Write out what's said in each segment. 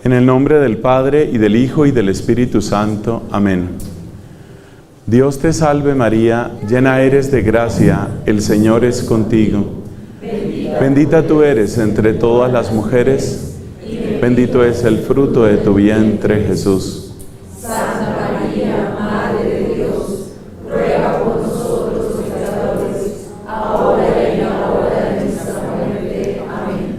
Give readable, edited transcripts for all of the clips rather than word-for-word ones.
En el nombre del Padre, y del Hijo, y del Espíritu Santo. Amén. Dios te salve María, llena eres de gracia, el Señor es contigo. Bendita tú eres entre todas las mujeres, bendito es el fruto de tu vientre, Jesús. Santa María, Madre de Dios, ruega por nosotros pecadores, ahora y en la hora de nuestra muerte. Amén.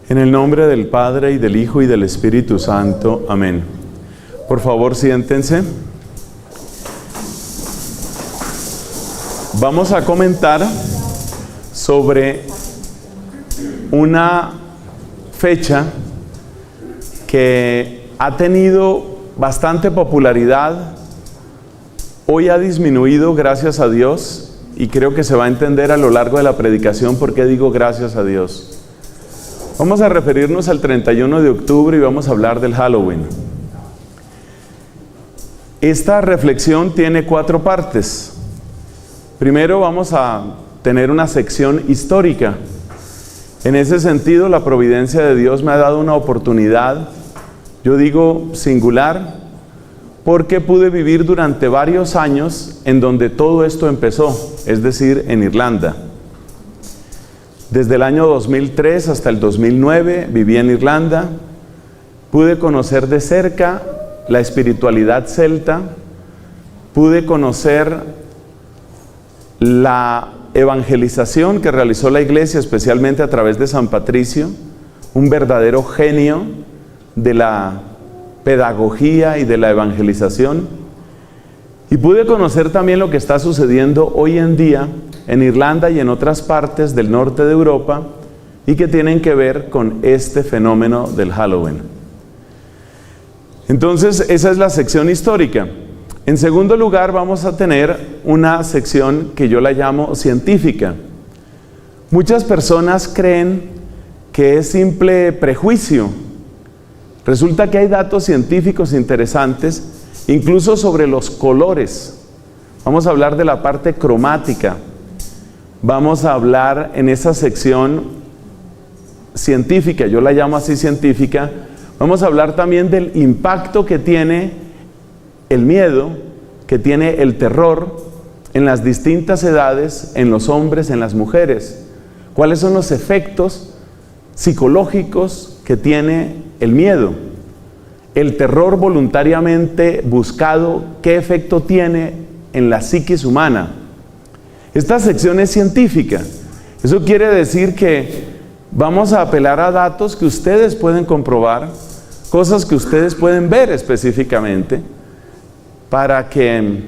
En el nombre del Padre, y del Hijo, y del Espíritu Santo. Amén. Por favor, siéntense. Vamos a comentar sobre una fecha que ha tenido bastante popularidad. Hoy ha disminuido, gracias a Dios, y creo que se va a entender a lo largo de la predicación por qué digo gracias a Dios. Vamos a referirnos al 31 de octubre y vamos a hablar del Halloween. Esta reflexión tiene 4 partes. Primero vamos a tener una sección histórica. En ese sentido, la providencia de Dios me ha dado una oportunidad, yo digo singular, porque pude vivir durante varios años en donde todo esto empezó, es decir, en Irlanda. Desde el año 2003 hasta el 2009 viví en Irlanda, pude conocer de cerca la espiritualidad celta, pude conocer la evangelización que realizó la iglesia, especialmente a través de San Patricio, un verdadero genio de la pedagogía y de la evangelización. Y pude conocer también lo que está sucediendo hoy en día en Irlanda y en otras partes del norte de Europa, y que tienen que ver con este fenómeno del Halloween. Entonces, esa es la sección histórica. En segundo lugar, vamos a tener una sección que yo la llamo científica. Muchas personas creen que es simple prejuicio. Resulta que hay datos científicos interesantes, incluso sobre los colores. Vamos a hablar de la parte cromática. Vamos a hablar en esa sección científica, yo la llamo así científica. Vamos a hablar también del impacto que tiene el miedo, que tiene el terror en las distintas edades, en los hombres, en las mujeres. ¿Cuáles son los efectos psicológicos que tiene el miedo? El terror voluntariamente buscado, ¿qué efecto tiene en la psiquis humana? Esta sección es científica. Eso quiere decir que vamos a apelar a datos que ustedes pueden comprobar, cosas que ustedes pueden ver específicamente, para que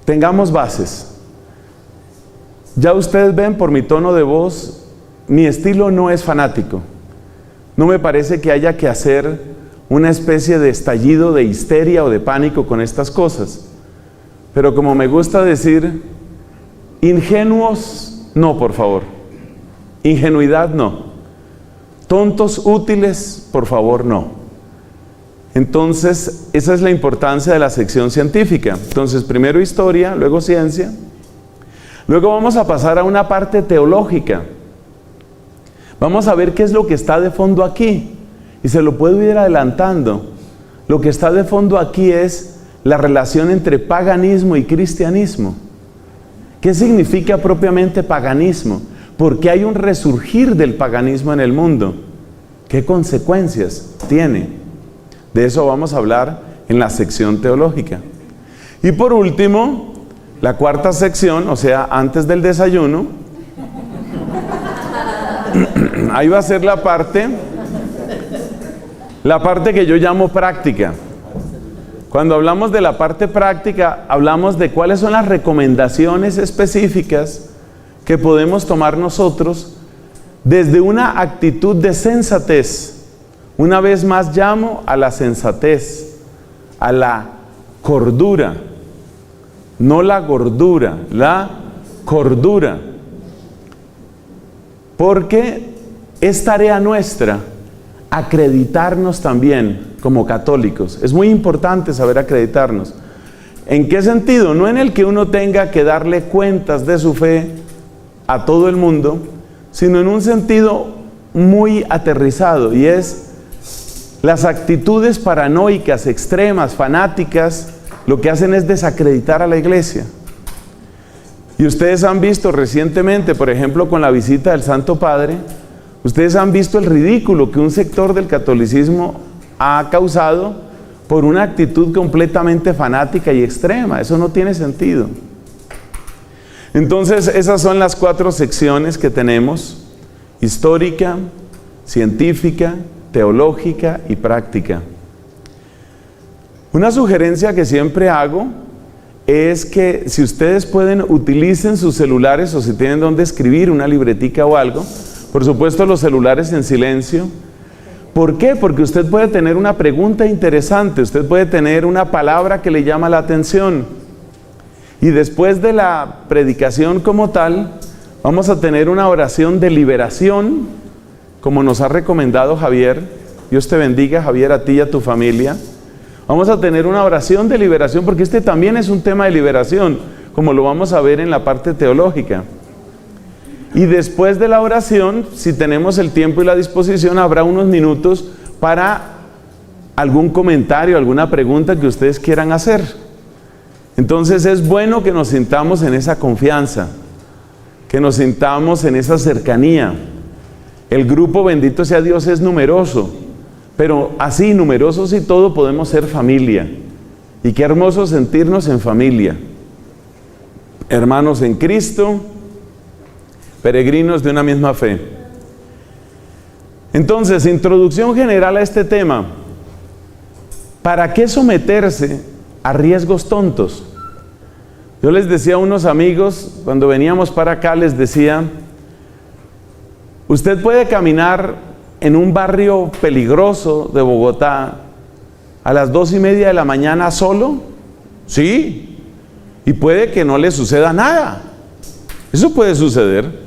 tengamos bases. Ya ustedes ven por mi tono de voz, mi estilo no es fanático. No me parece que haya que hacer una especie de estallido de histeria o de pánico con estas cosas. Pero como me gusta decir, ingenuos no, por favor. Ingenuidad no. Tontos útiles, por favor, no. Entonces, esa es la importancia de la sección científica. Entonces, primero historia, luego ciencia. Luego vamos a pasar a una parte teológica. Vamos a ver qué es lo que está de fondo aquí. Y se lo puedo ir adelantando. Lo que está de fondo aquí es la relación entre paganismo y cristianismo. ¿Qué significa propiamente paganismo? ¿Por qué hay un resurgir del paganismo en el mundo? ¿Qué consecuencias tiene? De eso vamos a hablar en la sección teológica. Y por último, la cuarta sección, o sea, antes del desayuno, ahí va a ser la parte que yo llamo práctica. Cuando hablamos de la parte práctica, hablamos de cuáles son las recomendaciones específicas que podemos tomar nosotros desde una actitud de sensatez. Una vez más llamo a la sensatez, a la cordura, no la gordura, la cordura. Porque es tarea nuestra acreditarnos también como católicos. Es muy importante saber acreditarnos. ¿En qué sentido? No en el que uno tenga que darle cuentas de su fe a todo el mundo, sino en un sentido muy aterrizado, y es Las actitudes paranoicas, extremas, fanáticas, lo que hacen es desacreditar a la iglesia. Y ustedes han visto recientemente, por ejemplo, con la visita del Santo Padre, ustedes han visto el ridículo que un sector del catolicismo ha causado por una actitud completamente fanática y extrema. Eso no tiene sentido. Entonces, esas son las 4 secciones que tenemos: histórica, científica, teológica y práctica. Una sugerencia que siempre hago es que si ustedes pueden, utilicen sus celulares, o si tienen donde escribir, una libretica o algo, por supuesto los celulares en silencio. ¿Por qué? Porque usted puede tener una pregunta interesante, usted puede tener una palabra que le llama la atención. Y después de la predicación como tal, vamos a tener una oración de liberación, como nos ha recomendado Javier. Dios te bendiga, Javier, a ti y a tu familia. Vamos a tener una oración de liberación, porque este también es un tema de liberación, como lo vamos a ver en la parte teológica. Y después de la oración, si tenemos el tiempo y la disposición, habrá unos minutos para algún comentario, alguna pregunta que ustedes quieran hacer. Entonces es bueno que nos sintamos en esa confianza, que nos sintamos en esa cercanía. El grupo, bendito sea Dios, es numeroso, pero así, numerosos y todo, podemos ser familia. Y qué hermoso sentirnos en familia. Hermanos en Cristo, peregrinos de una misma fe. Entonces, introducción general a este tema. ¿Para qué someterse a riesgos tontos? Yo les decía a unos amigos, cuando veníamos para acá, les decía: usted puede caminar en un barrio peligroso de Bogotá a las 2:30 de la mañana solo, sí, y puede que no le suceda nada. Eso puede suceder.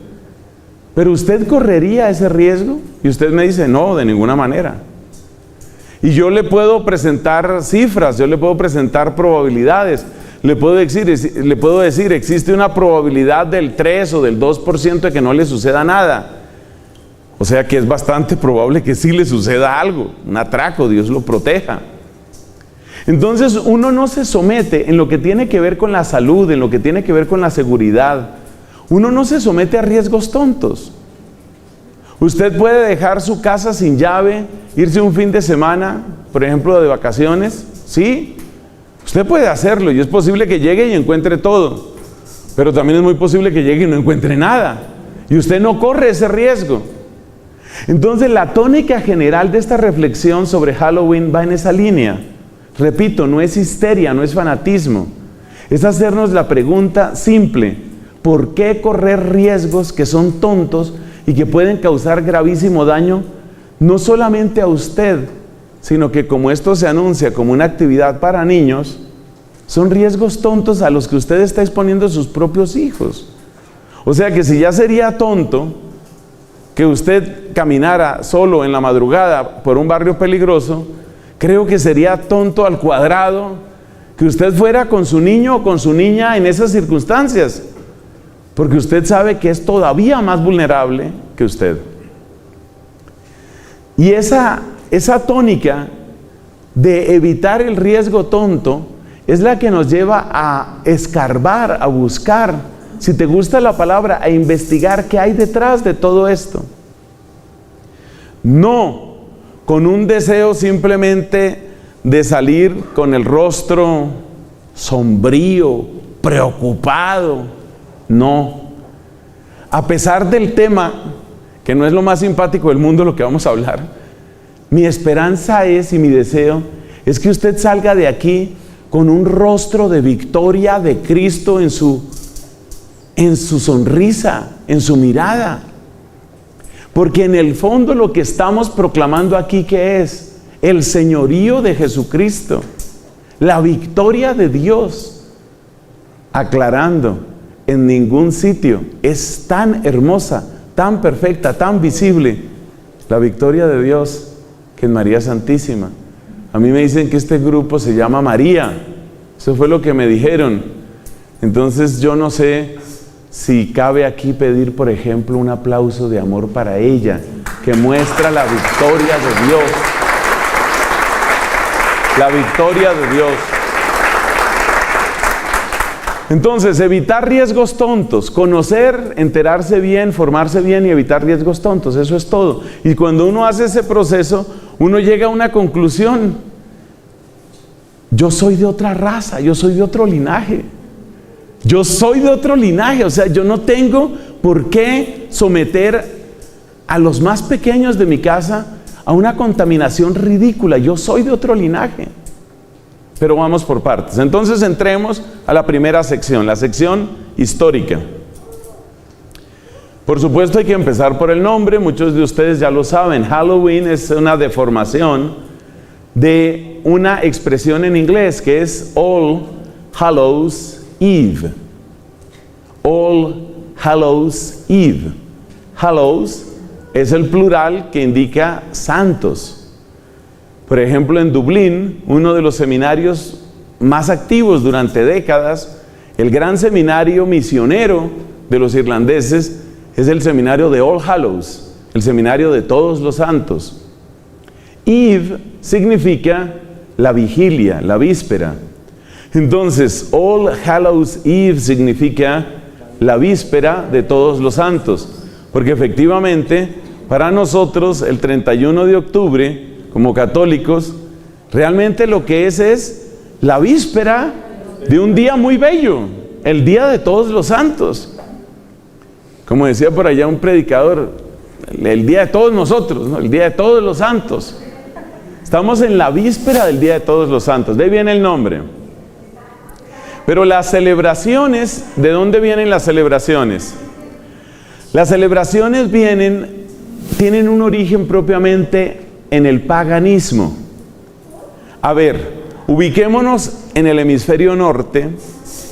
Pero usted correría ese riesgo, y usted me dice: no, de ninguna manera. Y yo le puedo presentar cifras, yo le puedo presentar probabilidades, le puedo decir, existe una probabilidad del 3 o del 2% de que no le suceda nada. O sea que es bastante probable que sí le suceda algo, un atraco, Dios lo proteja. Entonces uno no se somete en lo que tiene que ver con la salud, en lo que tiene que ver con la seguridad. Uno no se somete a riesgos tontos. Usted puede dejar su casa sin llave, irse un fin de semana, por ejemplo, de vacaciones, ¿sí? Usted puede hacerlo, y es posible que llegue y encuentre todo, pero también es muy posible que llegue y no encuentre nada, y usted no corre ese riesgo. Entonces la tónica general de esta reflexión sobre Halloween va en esa línea. Repito, no es histeria, no es fanatismo, es hacernos la pregunta simple: ¿por qué correr riesgos que son tontos y que pueden causar gravísimo daño, no solamente a usted, sino que, como esto se anuncia como una actividad para niños, son riesgos tontos a los que usted está exponiendo a sus propios hijos? O sea que si ya sería tonto que usted caminara solo en la madrugada por un barrio peligroso, creo que sería tonto al cuadrado que usted fuera con su niño o con su niña en esas circunstancias, porque usted sabe que es todavía más vulnerable que usted. Y esa tónica de evitar el riesgo tonto es la que nos lleva a escarbar, a buscar, si te gusta la palabra, a investigar qué hay detrás de todo esto. No con un deseo simplemente de salir con el rostro sombrío, preocupado. No. A pesar del tema, que no es lo más simpático del mundo lo que vamos a hablar, mi esperanza es, y mi deseo, es que usted salga de aquí con un rostro de victoria de Cristo en su sonrisa, en su mirada. Porque en el fondo lo que estamos proclamando aquí, ¿qué es? El señorío de Jesucristo, la victoria de Dios. Aclarando, en ningún sitio es tan hermosa, tan perfecta, tan visible la victoria de Dios que en María Santísima. A mí me dicen que este grupo se llama María. Eso fue lo que me dijeron. Entonces yo no sé si cabe aquí pedir, por ejemplo, un aplauso de amor para ella, que muestra la victoria de Dios. la victoria de Dios. Entonces, evitar riesgos tontos, conocer, enterarse bien, formarse bien y evitar riesgos tontos, eso es todo. Y cuando uno hace ese proceso, uno llega a una conclusión: yo soy de otra raza, yo soy de otro linaje. Yo soy de otro linaje, o sea, yo no tengo por qué someter a los más pequeños de mi casa a una contaminación ridícula. Yo soy de otro linaje. Pero vamos por partes. Entonces entremos a la primera sección, la sección histórica. Por supuesto hay que empezar por el nombre, muchos de ustedes ya lo saben. Halloween es una deformación de una expresión en inglés que es All Hallows Eve. All Hallows Eve. Hallows es el plural que indica santos. Por ejemplo, en Dublín, uno de los seminarios más activos durante décadas, el gran seminario misionero de los irlandeses, es el seminario de All Hallows, el seminario de todos los santos. Eve significa la vigilia, la víspera. Entonces, All Hallows Eve significa la víspera de todos los santos, porque efectivamente, para nosotros, el 31 de octubre, como católicos, realmente lo que es la víspera de un día muy bello, el día de todos los santos. Como decía por allá un predicador, el día de todos nosotros, ¿no? El día de todos los santos. Estamos en la víspera del día de todos los santos, de ahí viene el nombre. Pero las celebraciones, ¿de dónde vienen las celebraciones? Las celebraciones tienen un origen propiamente en el paganismo. A ver, ubiquémonos en el hemisferio norte,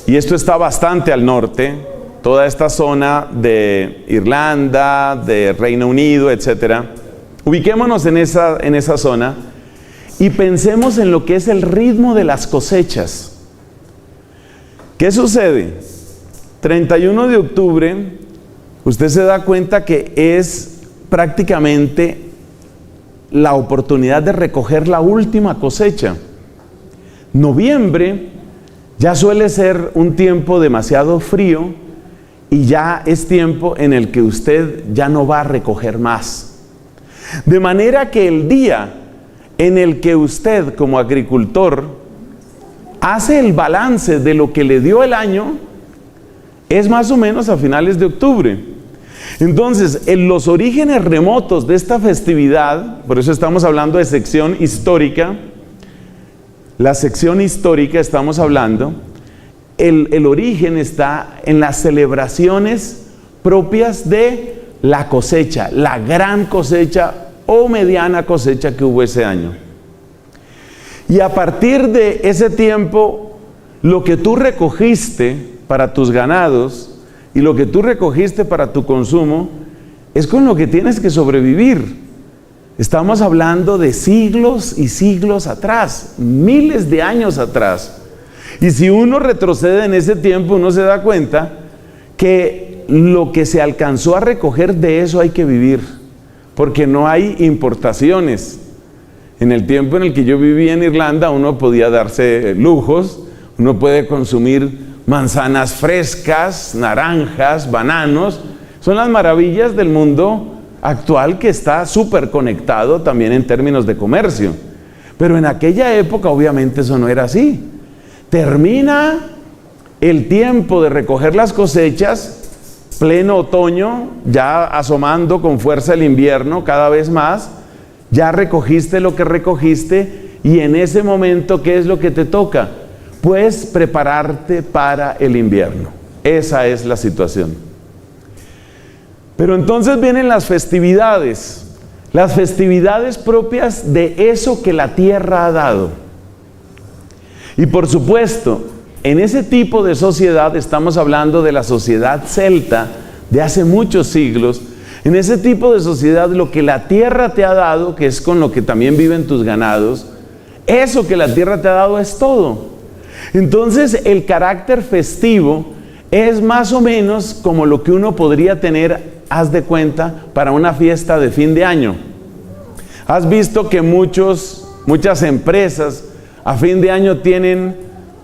y esto está bastante al norte, toda esta zona de Irlanda, de Reino Unido, etcétera. Ubiquémonos en esa zona y pensemos en lo que es el ritmo de las cosechas. ¿Qué sucede? 31 de octubre, usted se da cuenta que es prácticamente la oportunidad de recoger la última cosecha. Noviembre ya suele ser un tiempo demasiado frío y ya es tiempo en el que usted ya no va a recoger más. De manera que el día en el que usted como agricultor hace el balance de lo que le dio el año es más o menos a finales de octubre. Entonces, en los orígenes remotos de esta festividad, por eso estamos hablando de sección histórica, la sección histórica estamos hablando, el origen está en las celebraciones propias de la cosecha, la gran cosecha o mediana cosecha que hubo ese año. Y a partir de ese tiempo, lo que tú recogiste para tus ganados y lo que tú recogiste para tu consumo es con lo que tienes que sobrevivir. Estamos hablando de siglos y siglos atrás, miles de años atrás. Y si uno retrocede en ese tiempo, uno se da cuenta que lo que se alcanzó a recoger de eso hay que vivir, porque no hay importaciones. En el tiempo en el que yo vivía en Irlanda, uno podía darse lujos, uno puede consumir manzanas frescas, naranjas, bananos. Son las maravillas del mundo actual que está súper conectado también en términos de comercio. Pero en aquella época obviamente eso no era así. Termina el tiempo de recoger las cosechas, pleno otoño, ya asomando con fuerza el invierno cada vez más, ya recogiste lo que recogiste y en ese momento, ¿qué es lo que te toca? Pues prepararte para el invierno. Esa es la situación. Pero entonces vienen las festividades propias de eso que la tierra ha dado. Y por supuesto, en ese tipo de sociedad, estamos hablando de la sociedad celta de hace muchos siglos, en ese tipo de sociedad lo que la tierra te ha dado, que es con lo que también viven tus ganados, eso que la tierra te ha dado es todo. Entonces el carácter festivo es más o menos como lo que uno podría tener, haz de cuenta, para una fiesta de fin de año. Has visto que muchas empresas a fin de año tienen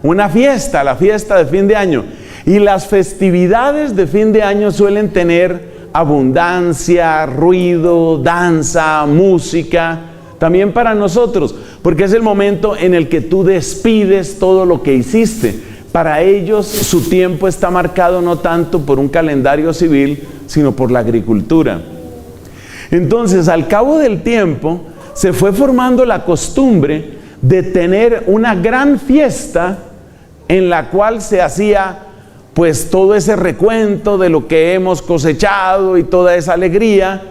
una fiesta, la fiesta de fin de año. Y las festividades de fin de año suelen tener abundancia, ruido, danza, música, también para nosotros, porque es el momento en el que tú despides todo lo que hiciste. Para ellos su tiempo está marcado no tanto por un calendario civil, sino por la agricultura. Entonces, al cabo del tiempo, se fue formando la costumbre de tener una gran fiesta en la cual se hacía pues todo ese recuento de lo que hemos cosechado y toda esa alegría.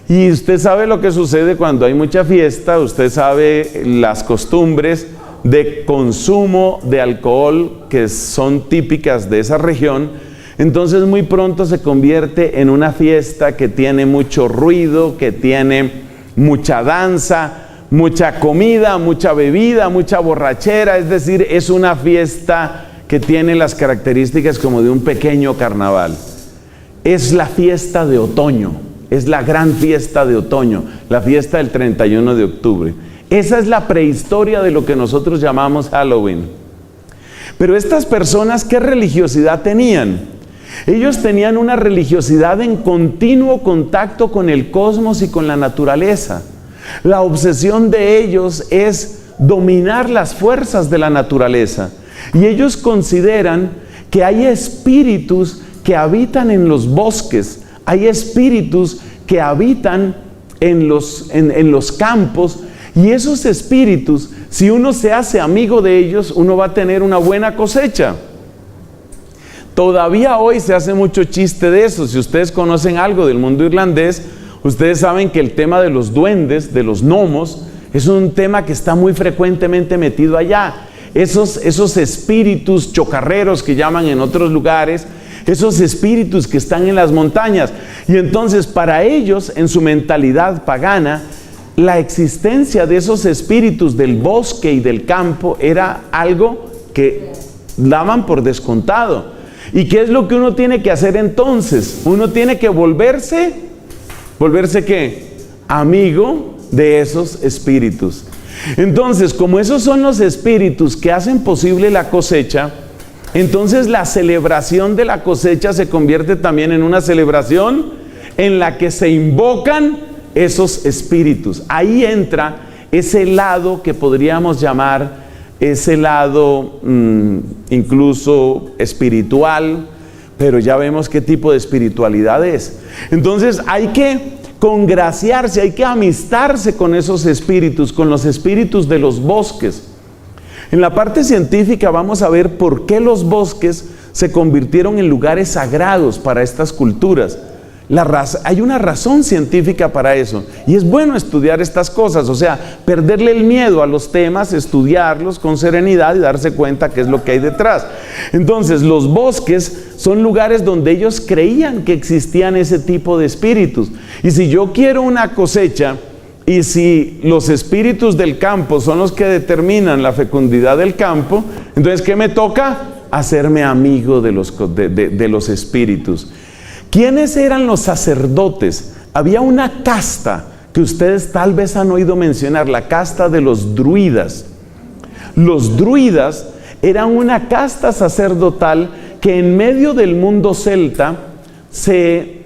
Y usted sabe lo que sucede cuando hay mucha fiesta, usted sabe las costumbres de consumo de alcohol que son típicas de esa región. Entonces muy pronto se convierte en una fiesta que tiene mucho ruido, que tiene mucha danza, mucha comida, mucha bebida, mucha borrachera. Es decir, es una fiesta que tiene las características como de un pequeño carnaval. Es la fiesta de otoño, es la gran fiesta de otoño, la fiesta del 31 de octubre. Esa es la prehistoria de lo que nosotros llamamos Halloween. Pero estas personas, ¿qué religiosidad tenían? Ellos tenían una religiosidad en continuo contacto con el cosmos y con la naturaleza. La obsesión de ellos es dominar las fuerzas de la naturaleza. Y ellos consideran que hay espíritus que habitan en los bosques, hay espíritus que habitan en los campos, y esos espíritus, si uno se hace amigo de ellos, uno va a tener una buena cosecha. Todavía hoy se hace mucho chiste de eso. Si ustedes conocen algo del mundo irlandés, ustedes saben que el tema de los duendes, de los gnomos, es un tema que está muy frecuentemente metido allá. Esos espíritus chocarreros que llaman en otros lugares, esos espíritus que están en las montañas. Y entonces para ellos, en su mentalidad pagana, la existencia de esos espíritus del bosque y del campo era algo que daban por descontado. ¿Y qué es lo que uno tiene que hacer entonces? Uno tiene que ¿volverse qué? Amigo de esos espíritus. Entonces, como esos son los espíritus que hacen posible la cosecha, entonces la celebración de la cosecha se convierte también en una celebración en la que se invocan esos espíritus. Ahí entra ese lado que podríamos llamar ese lado incluso espiritual, pero ya vemos qué tipo de espiritualidad es. Entonces hay que congraciarse, hay que amistarse con esos espíritus, con los espíritus de los bosques. En la parte científica vamos a ver por qué los bosques se convirtieron en lugares sagrados para estas culturas. Hay una razón científica para eso, y es bueno estudiar estas cosas, o sea, perderle el miedo a los temas, estudiarlos con serenidad y darse cuenta qué es lo que hay detrás. Entonces, los bosques son lugares donde ellos creían que existían ese tipo de espíritus. Y si yo quiero una cosecha, y si los espíritus del campo son los que determinan la fecundidad del campo, entonces ¿qué me toca? Hacerme amigo de los espíritus. ¿Quiénes eran los sacerdotes? Había una casta que ustedes tal vez han oído mencionar, la casta de los druidas. Los druidas eran una casta sacerdotal que en medio del mundo celta se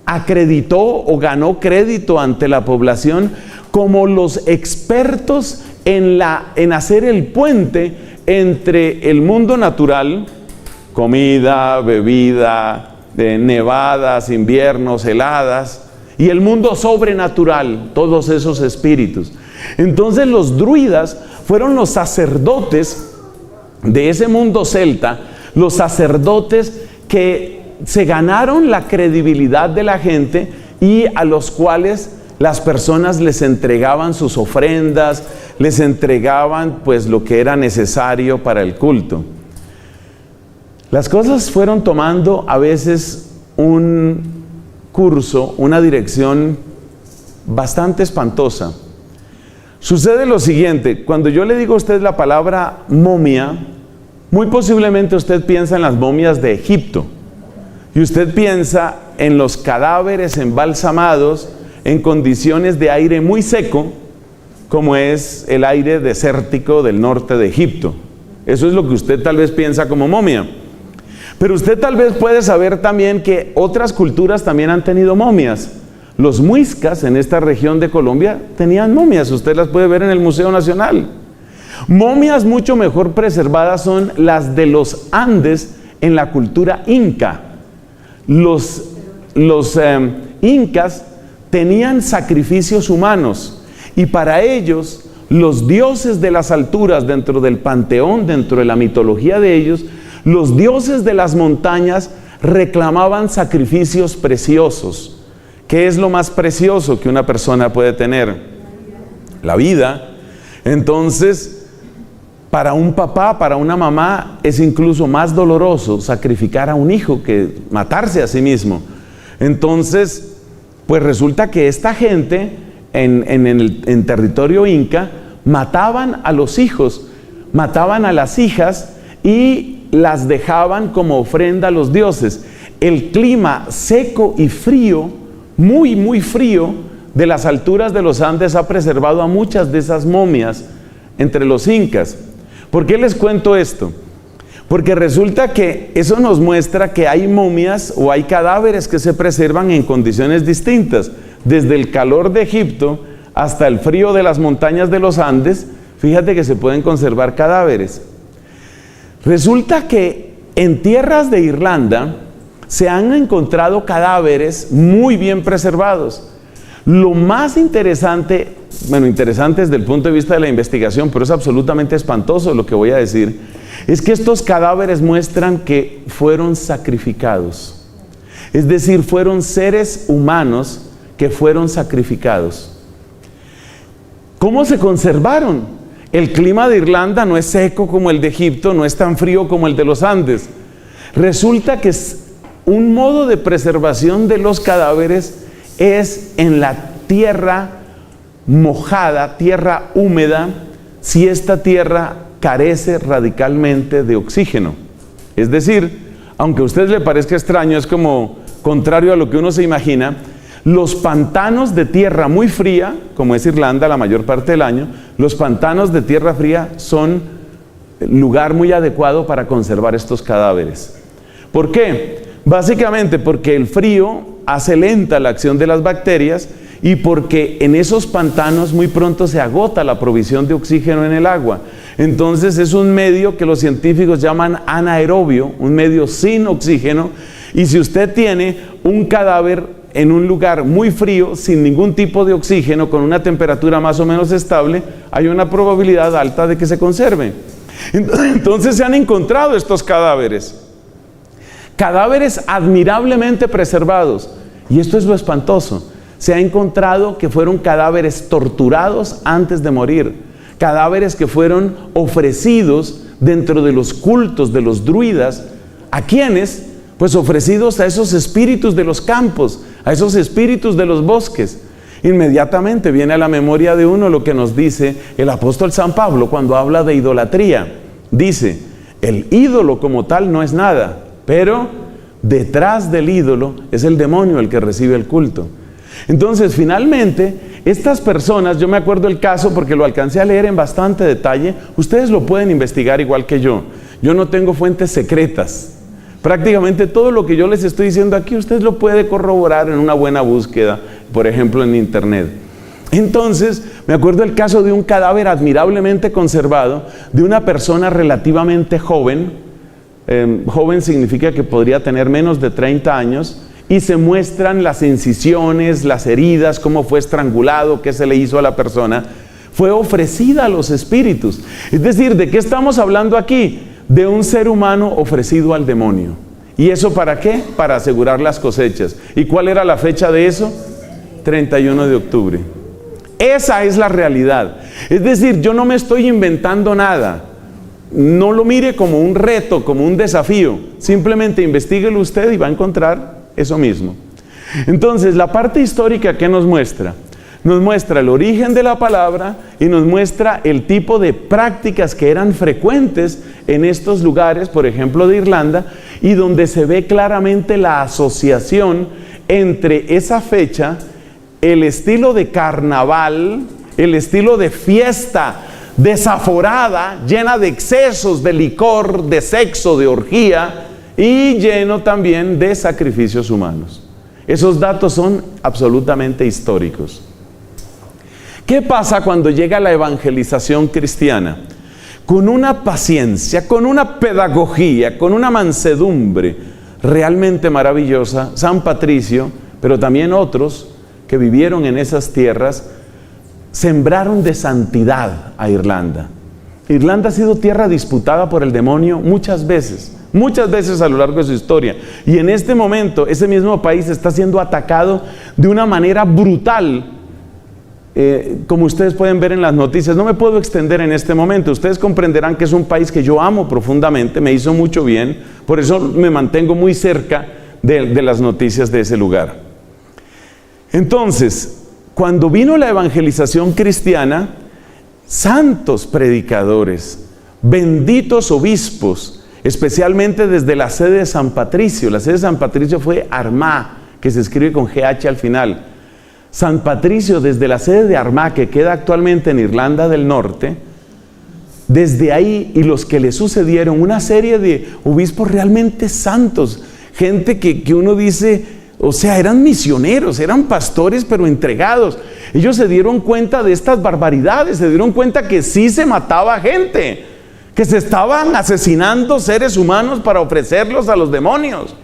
acreditó o ganó crédito ante la población como los expertos en hacer el puente entre el mundo natural, comida, bebida, nevadas, inviernos, heladas, y el mundo sobrenatural, todos esos espíritus. Entonces los druidas fueron los sacerdotes de ese mundo celta, los sacerdotes que se ganaron la credibilidad de la gente y a los cuales las personas les entregaban sus ofrendas, les entregaban pues lo que era necesario para el culto. Las cosas fueron tomando a veces un curso, una dirección bastante espantosa. Sucede lo siguiente: cuando yo le digo a usted la palabra momia, muy posiblemente usted piensa en las momias de Egipto, y usted piensa en los cadáveres embalsamados en condiciones de aire muy seco, como es el aire desértico del norte de Egipto. Eso es lo que usted tal vez piensa como momia. Pero usted tal vez puede saber también que otras culturas también han tenido momias. Los muiscas en esta región de Colombia tenían momias, usted las puede ver en el Museo Nacional. Momias mucho mejor preservadas son las de los Andes en la cultura inca. Los incas tenían sacrificios humanos y para ellos los dioses de las alturas dentro del panteón, dentro de la mitología de ellos, los dioses de las montañas reclamaban sacrificios preciosos. ¿Qué es lo más precioso que una persona puede tener? La vida. Entonces, para un papá, para una mamá, es incluso más doloroso sacrificar a un hijo que matarse a sí mismo. Entonces, pues resulta que esta gente en territorio inca mataban a los hijos, mataban a las hijas y las dejaban como ofrenda a los dioses. El clima seco y frío, muy frío, de las alturas de los Andes ha preservado a muchas de esas momias entre los incas. ¿Por qué les cuento esto? Porque resulta que eso nos muestra que hay momias o hay cadáveres que se preservan en condiciones distintas. Desde el calor de Egipto hasta el frío de las montañas de los Andes, fíjate que se pueden conservar cadáveres. Resulta que en tierras de Irlanda se han encontrado cadáveres muy bien preservados. Lo más interesante, interesante desde el punto de vista de la investigación, pero es absolutamente espantoso lo que voy a decir, es que estos cadáveres muestran que fueron sacrificados. Es decir, fueron seres humanos que fueron sacrificados. ¿Cómo se conservaron? El clima de Irlanda no es seco como el de Egipto, no es tan frío como el de los Andes. Resulta que un modo de preservación de los cadáveres es en la tierra mojada, tierra húmeda, si esta tierra carece radicalmente de oxígeno. Es decir, aunque a usted le parezca extraño, es como contrario a lo que uno se imagina, los pantanos de tierra muy fría, como es Irlanda la mayor parte del año, los pantanos de tierra fría son lugar muy adecuado para conservar estos cadáveres. ¿Por qué? Básicamente porque el frío hace lenta la acción de las bacterias y porque en esos pantanos muy pronto se agota la provisión de oxígeno en el agua. Entonces es un medio que los científicos llaman anaerobio, un medio sin oxígeno, y si usted tiene un cadáver en un lugar muy frío, sin ningún tipo de oxígeno, con una temperatura más o menos estable, hay una probabilidad alta de que se conserve. Entonces se han encontrado estos cadáveres admirablemente preservados, y esto es lo espantoso. Se ha encontrado que fueron cadáveres torturados antes de morir, cadáveres que fueron ofrecidos dentro de los cultos de los druidas. ¿A quiénes? Pues ofrecidos a esos espíritus de los campos, a esos espíritus de los bosques. Inmediatamente viene a la memoria de uno lo que nos dice el apóstol San Pablo cuando habla de idolatría. Dice, el ídolo como tal no es nada, pero detrás del ídolo es el demonio el que recibe el culto. Entonces, finalmente, estas personas, yo me acuerdo el caso porque lo alcancé a leer en bastante detalle, ustedes lo pueden investigar igual que yo. Yo no tengo fuentes secretas. Prácticamente todo lo que yo les estoy diciendo aquí, usted lo puede corroborar en una buena búsqueda, por ejemplo, en internet. Entonces, me acuerdo el caso de un cadáver admirablemente conservado, de una persona relativamente joven. Joven significa que podría tener menos de 30 años, y se muestran las incisiones, las heridas, cómo fue estrangulado, qué se le hizo a la persona. Fue ofrecida a los espíritus. Es decir, ¿de qué estamos hablando aquí? De un ser humano ofrecido al demonio. ¿Y eso para qué? Para asegurar las cosechas. ¿Y cuál era la fecha de eso? 31 de octubre. Esa es la realidad. Es decir, yo no me estoy inventando nada. No lo mire como un reto, como un desafío. Simplemente investíguelo usted y va a encontrar eso mismo. Entonces, la parte histórica, ¿qué nos muestra? Nos muestra el origen de la palabra y nos muestra el tipo de prácticas que eran frecuentes en estos lugares, por ejemplo de Irlanda, y donde se ve claramente la asociación entre esa fecha, el estilo de carnaval el estilo de fiesta desaforada, llena de excesos, de licor, de sexo, de orgía y lleno también de sacrificios humanos. Esos datos son absolutamente históricos. ¿Qué pasa cuando llega la evangelización cristiana? Con una paciencia, con una pedagogía, con una mansedumbre realmente maravillosa, San Patricio, pero también otros que vivieron en esas tierras, sembraron de santidad a Irlanda. Irlanda ha sido tierra disputada por el demonio muchas veces a lo largo de su historia. Y en este momento, ese mismo país está siendo atacado de una manera brutal. Como ustedes pueden ver en las noticias, no me puedo extender en este momento. Ustedes comprenderán que es un país que yo amo profundamente, me hizo mucho bien, por eso me mantengo muy cerca de las noticias de ese lugar. Entonces, cuando vino la evangelización cristiana, santos predicadores, benditos obispos, especialmente desde la sede de San Patricio. La sede de San Patricio fue Armagh, que se escribe con GH al final. San Patricio, desde la sede de Armagh, que queda actualmente en Irlanda del Norte, desde ahí y los que le sucedieron, una serie de obispos realmente santos, gente que uno dice, o sea, eran misioneros, eran pastores pero entregados. Ellos se dieron cuenta de estas barbaridades, se dieron cuenta que sí se mataba gente, que se estaban asesinando seres humanos para ofrecerlos a los demonios.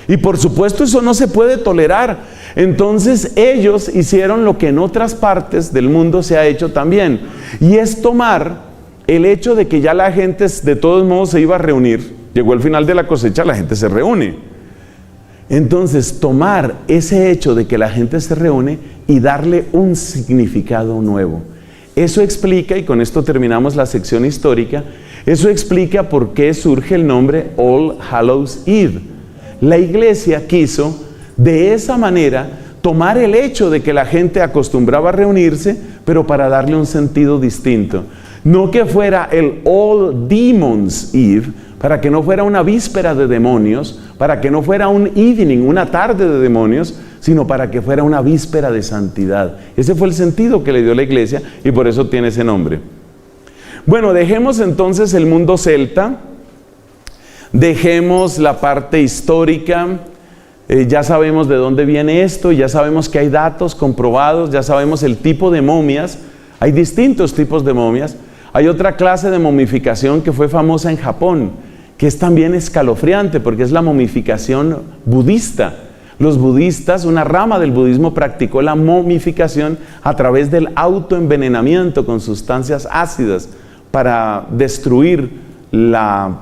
Y por supuesto eso no se puede tolerar. Entonces ellos hicieron lo que en otras partes del mundo se ha hecho también, y es tomar el hecho de que ya la gente de todos modos se iba a reunir. Llegó el final de la cosecha, la gente se reúne. Entonces tomar ese hecho de que la gente se reúne y darle un significado nuevo. Eso explica, y con esto terminamos la sección histórica, eso explica por qué surge el nombre All Hallows Eve. La iglesia quiso de esa manera tomar el hecho de que la gente acostumbraba a reunirse, pero para darle un sentido distinto. No que fuera el All Demons Eve, para que no fuera una víspera de demonios, para que no fuera un evening, una tarde de demonios, sino para que fuera una víspera de santidad. Ese fue el sentido que le dio la iglesia y por eso tiene ese nombre. Bueno, dejemos entonces el mundo celta, dejemos la parte histórica, ya sabemos de dónde viene esto, ya sabemos que hay datos comprobados, ya sabemos el tipo de momias, hay distintos tipos de momias. Hay otra clase de momificación que fue famosa en Japón, que es también escalofriante porque es la momificación budista. Los budistas, una rama del budismo, practicó la momificación a través del autoenvenenamiento con sustancias ácidas para destruir la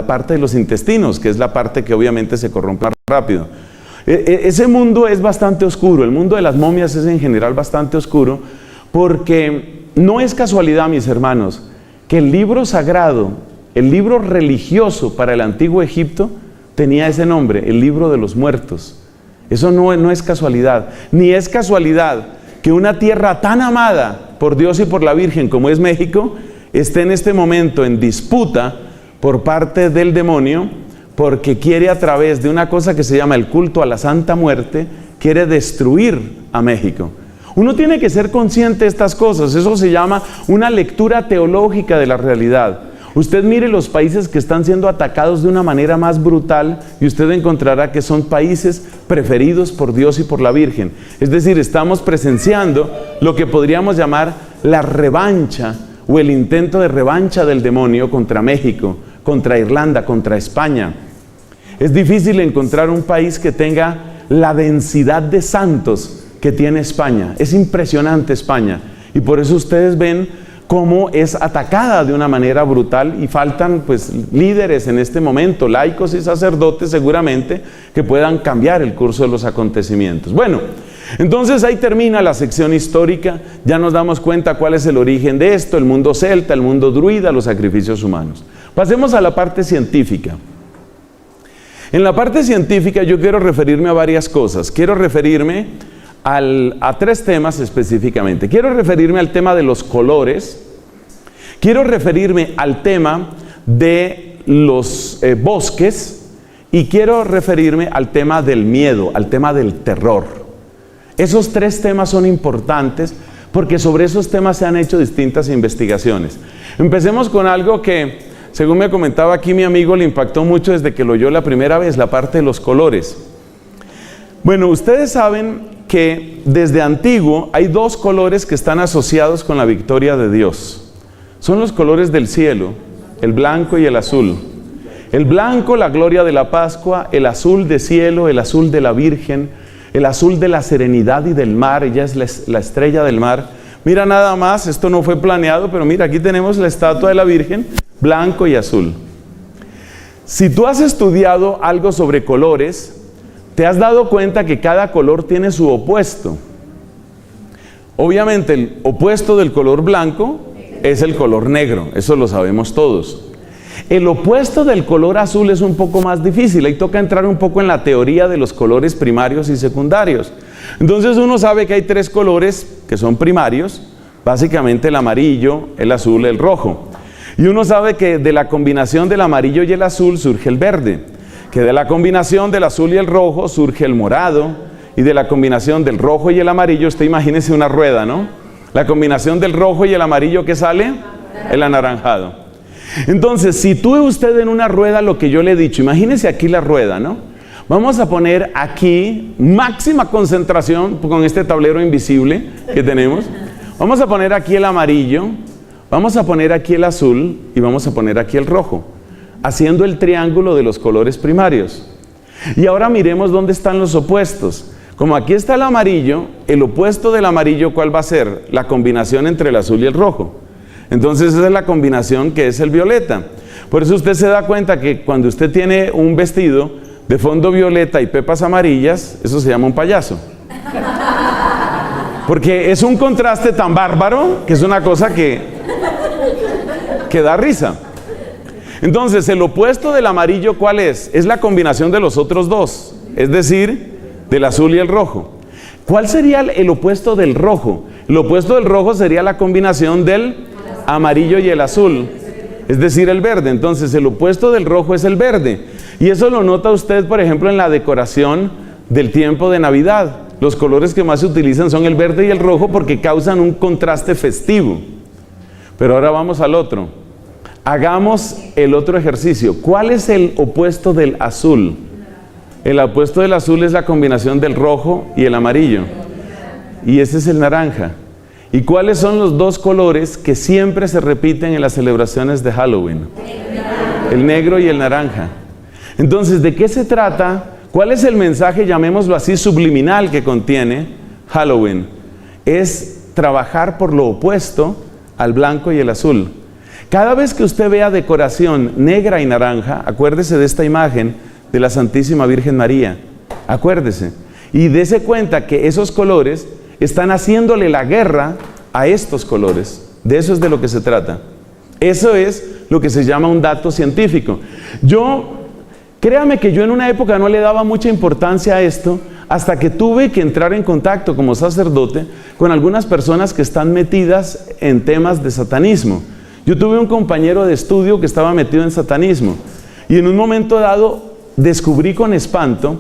parte de los intestinos, que es la parte que obviamente se corrompe más rápido. Ese mundo es bastante oscuro, el mundo de las momias es en general bastante oscuro, porque no es casualidad, mis hermanos, que el libro sagrado, el libro religioso para el antiguo Egipto, tenía ese nombre, el libro de los muertos. Eso no es casualidad, ni es casualidad que una tierra tan amada por Dios y por la Virgen como es México, esté en este momento en disputa por parte del demonio, porque quiere, a través de una cosa que se llama el culto a la Santa Muerte, quiere destruir a México. Uno tiene que ser consciente de estas cosas. Eso se llama una lectura teológica de la realidad. Usted mire los países que están siendo atacados de una manera más brutal y usted encontrará que son países preferidos por Dios y por la Virgen. Es decir, estamos presenciando lo que podríamos llamar la revancha o el intento de revancha del demonio contra México, contra Irlanda, contra España. Es difícil encontrar un país que tenga la densidad de santos que tiene España. Es impresionante España, y por eso ustedes ven cómo es atacada de una manera brutal, y faltan pues líderes en este momento, laicos y sacerdotes seguramente, que puedan cambiar el curso de los acontecimientos. Bueno, entonces ahí termina la sección histórica. Ya nos damos cuenta cuál es el origen de esto, el mundo celta, el mundo druida, los sacrificios humanos. Pasemos a la parte científica. En la parte científica yo quiero referirme a varias cosas. Quiero referirme a tres temas específicamente. Quiero referirme al tema de los colores, quiero referirme al tema de los bosques, y quiero referirme al tema del miedo, al tema del terror. Esos tres temas son importantes porque sobre esos temas se han hecho distintas investigaciones. Empecemos con algo que, según me comentaba aquí mi amigo, le impactó mucho desde que lo oyó la primera vez, la parte de los colores. Bueno, ustedes saben que desde antiguo hay dos colores que están asociados con la victoria de Dios. Son los colores del cielo, el blanco y el azul. El blanco, la gloria de la Pascua; el azul de cielo, el azul de la Virgen, el azul de la serenidad y del mar. Ella es la estrella del mar. Mira nada más, esto no fue planeado, pero mira, aquí tenemos la estatua de la Virgen, blanco y azul. Si tú has estudiado algo sobre colores, te has dado cuenta que cada color tiene su opuesto. Obviamente el opuesto del color blanco es el color negro, eso lo sabemos todos. El opuesto del color azul es un poco más difícil, ahí toca entrar un poco en la teoría de los colores primarios y secundarios. Entonces uno sabe que hay tres colores que son primarios, básicamente el amarillo, el azul, el rojo. Y uno sabe que de la combinación del amarillo y el azul surge el verde, que de la combinación del azul y el rojo surge el morado, y de la combinación del rojo y el amarillo, usted imagínese una rueda, ¿no? La combinación del rojo y el amarillo, ¿qué sale? El anaranjado. Entonces, si tuve usted en una rueda lo que yo le he dicho, imagínese aquí la rueda, ¿no? Vamos a poner aquí máxima concentración con este tablero invisible que tenemos. Vamos a poner aquí el amarillo, vamos a poner aquí el azul y vamos a poner aquí el rojo, haciendo el triángulo de los colores primarios. Y ahora miremos dónde están los opuestos. Como aquí está el amarillo, el opuesto del amarillo, ¿cuál va a ser? La combinación entre el azul y el rojo. Entonces esa es la combinación que es el violeta. Por eso usted se da cuenta que cuando usted tiene un vestido de fondo violeta y pepas amarillas, eso se llama un payaso. Porque es un contraste tan bárbaro que es una cosa que da risa. Entonces el opuesto del amarillo, ¿cuál es? Es la combinación de los otros dos, es decir, del azul y el rojo. ¿Cuál sería el opuesto del rojo? El opuesto del rojo sería la combinación del amarillo y el azul, es decir, el verde. Entonces el opuesto del rojo es el verde, y eso lo nota usted, por ejemplo, en la decoración del tiempo de Navidad. Los colores que más se utilizan son el verde y el rojo porque causan un contraste festivo. Pero ahora vamos al otro. Hagamos el otro ejercicio. ¿Cuál es el opuesto del azul? El opuesto del azul es la combinación del rojo y el amarillo, y ese es el naranja. ¿Y cuáles son los dos colores que siempre se repiten en las celebraciones de Halloween? El negro y el naranja. Entonces, ¿de qué se trata? ¿Cuál es el mensaje, llamémoslo así, subliminal que contiene Halloween? Es trabajar por lo opuesto al blanco y el azul. Cada vez que usted vea decoración negra y naranja, acuérdese de esta imagen de la Santísima Virgen María. Acuérdese. Y dése cuenta que esos colores están haciéndole la guerra a estos colores. De eso es de lo que se trata. Eso es lo que se llama un dato científico. Créame que yo en una época no le daba mucha importancia a esto, hasta que tuve que entrar en contacto como sacerdote con algunas personas que están metidas en temas de satanismo. Yo tuve un compañero de estudio que estaba metido en satanismo, y en un momento dado descubrí con espanto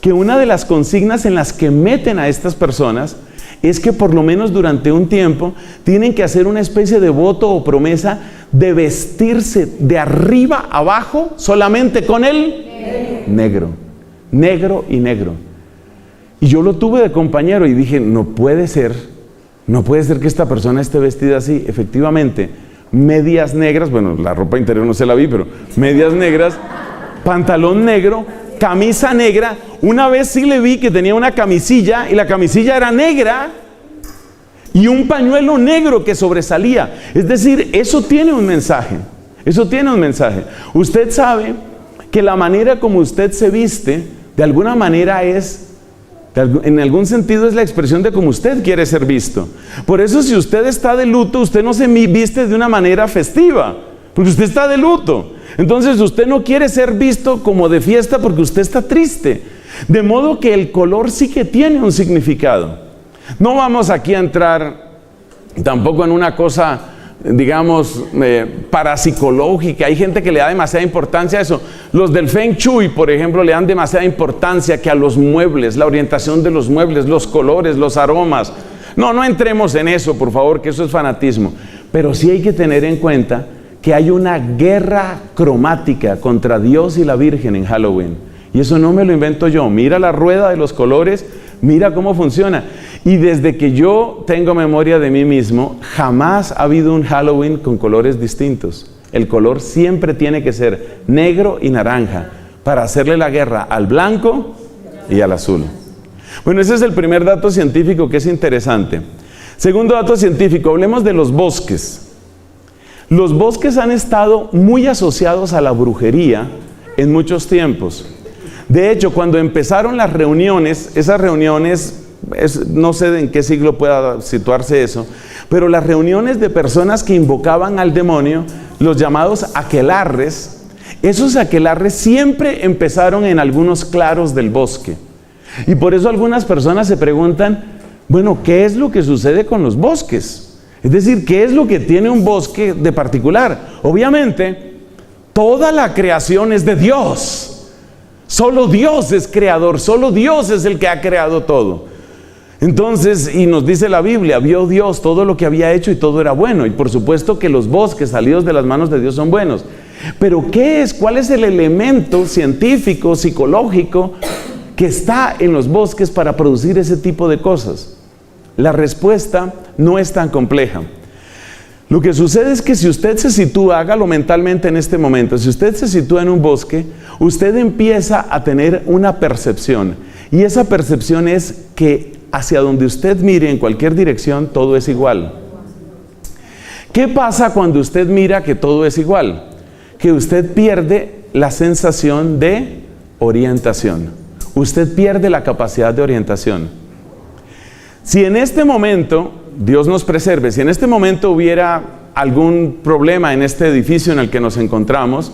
que una de las consignas en las que meten a estas personas es que por lo menos durante un tiempo tienen que hacer una especie de voto o promesa de vestirse de arriba a abajo solamente con el negro. Negro y negro. Y yo lo tuve de compañero y dije, no puede ser que esta persona esté vestida así. Efectivamente, medias negras, bueno, la ropa interior no se la vi, pero medias negras, pantalón negro, camisa negra. Una vez sí le vi que tenía una camisilla, y la camisilla era negra, y un pañuelo negro que sobresalía. Es decir, eso tiene un mensaje. Eso tiene un mensaje. Usted sabe que la manera como usted se viste, de alguna manera en algún sentido es la expresión de cómo usted quiere ser visto. Por eso, si usted está de luto, usted no se viste de una manera festiva, porque usted está de luto. Entonces usted no quiere ser visto como de fiesta porque usted está triste. De modo que el color sí que tiene un significado. No vamos aquí a entrar tampoco en una cosa, digamos, parapsicológica. Hay gente que le da demasiada importancia a eso. Los del Feng Shui, por ejemplo, le dan demasiada importancia que a los muebles, la orientación de los muebles, los colores, los aromas, No entremos en eso, por favor, que eso es fanatismo. Pero sí hay que tener en cuenta que hay una guerra cromática contra Dios y la Virgen en Halloween. Y eso no me lo invento yo. Mira la rueda de los colores, mira cómo funciona. Y desde que yo tengo memoria de mí mismo, jamás ha habido un Halloween con colores distintos. El color siempre tiene que ser negro y naranja para hacerle la guerra al blanco y al azul. Bueno, ese es el primer dato científico que es interesante. Segundo dato científico, hablemos de los bosques. Los bosques han estado muy asociados a la brujería en muchos tiempos. De hecho, cuando empezaron las reuniones, esas reuniones, no sé en qué siglo pueda situarse eso, pero las reuniones de personas que invocaban al demonio, los llamados aquelarres, esos aquelarres siempre empezaron en algunos claros del bosque. Y por eso algunas personas se preguntan, bueno, ¿qué es lo que sucede con los bosques? Es decir, ¿qué es lo que tiene un bosque de particular? Obviamente, toda la creación es de Dios. Solo Dios es creador, solo Dios es el que ha creado todo. Entonces, y nos dice la Biblia, vio Dios todo lo que había hecho y todo era bueno. Y por supuesto que los bosques salidos de las manos de Dios son buenos. Pero ¿qué es? ¿Cuál es el elemento científico, psicológico que está en los bosques para producir ese tipo de cosas? La respuesta no es tan compleja. Lo que sucede es que si usted se sitúa, hágalo mentalmente en este momento, si usted se sitúa en un bosque, usted empieza a tener una percepción. Y esa percepción es que hacia donde usted mire, en cualquier dirección, todo es igual. ¿Qué pasa cuando usted mira que todo es igual? Que usted pierde la sensación de orientación. Usted pierde la capacidad de orientación. Si en este momento, Dios nos preserve, si en este momento hubiera algún problema en este edificio en el que nos encontramos,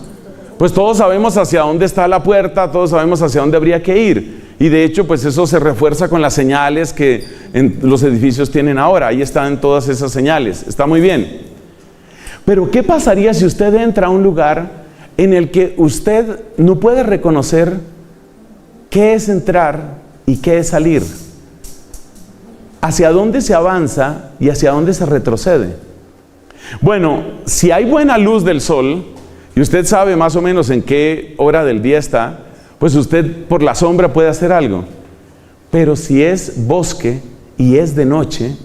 pues todos sabemos hacia dónde está la puerta, todos sabemos hacia dónde habría que ir. Y de hecho, pues eso se refuerza con las señales que en los edificios tienen ahora. Ahí están todas esas señales. Está muy bien. Pero ¿qué pasaría si usted entra a un lugar en el que usted no puede reconocer qué es entrar y qué es salir? ¿Hacia dónde se avanza y hacia dónde se retrocede? Bueno, si hay buena luz del sol y usted sabe más o menos en qué hora del día está, pues usted por la sombra puede hacer algo. Pero si es bosque y es de noche,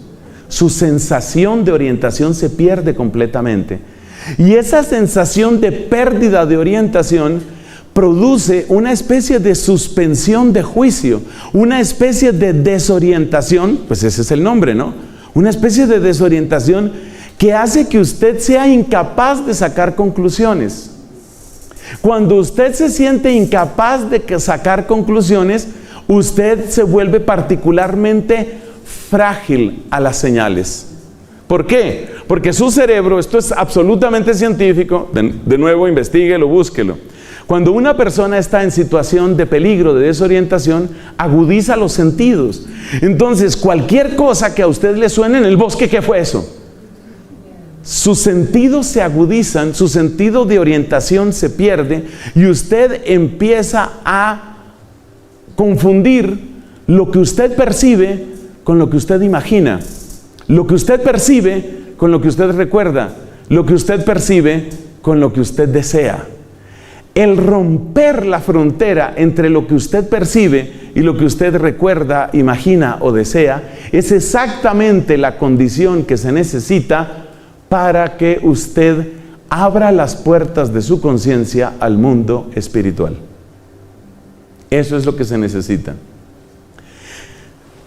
su sensación de orientación se pierde completamente. Y esa sensación de pérdida de orientación produce una especie de suspensión de juicio, una especie de desorientación, pues ese es el nombre, ¿no? Una especie de desorientación que hace que usted sea incapaz de sacar conclusiones. Cuando usted se siente incapaz de sacar conclusiones, usted se vuelve particularmente frágil a las señales. ¿Por qué? Porque su cerebro, esto es absolutamente científico, de nuevo investíguelo, búsquelo. Cuando una persona está en situación de peligro, de desorientación, agudiza los sentidos. Entonces, cualquier cosa que a usted le suene en el bosque, ¿qué fue eso? Sus sentidos se agudizan, su sentido de orientación se pierde y usted empieza a confundir lo que usted percibe con lo que usted imagina, lo que usted percibe con lo que usted recuerda, lo que usted percibe con lo que usted desea. El romper la frontera entre lo que usted percibe y lo que usted recuerda, imagina o desea es exactamente la condición que se necesita para que usted abra las puertas de su conciencia al mundo espiritual. Eso es lo que se necesita.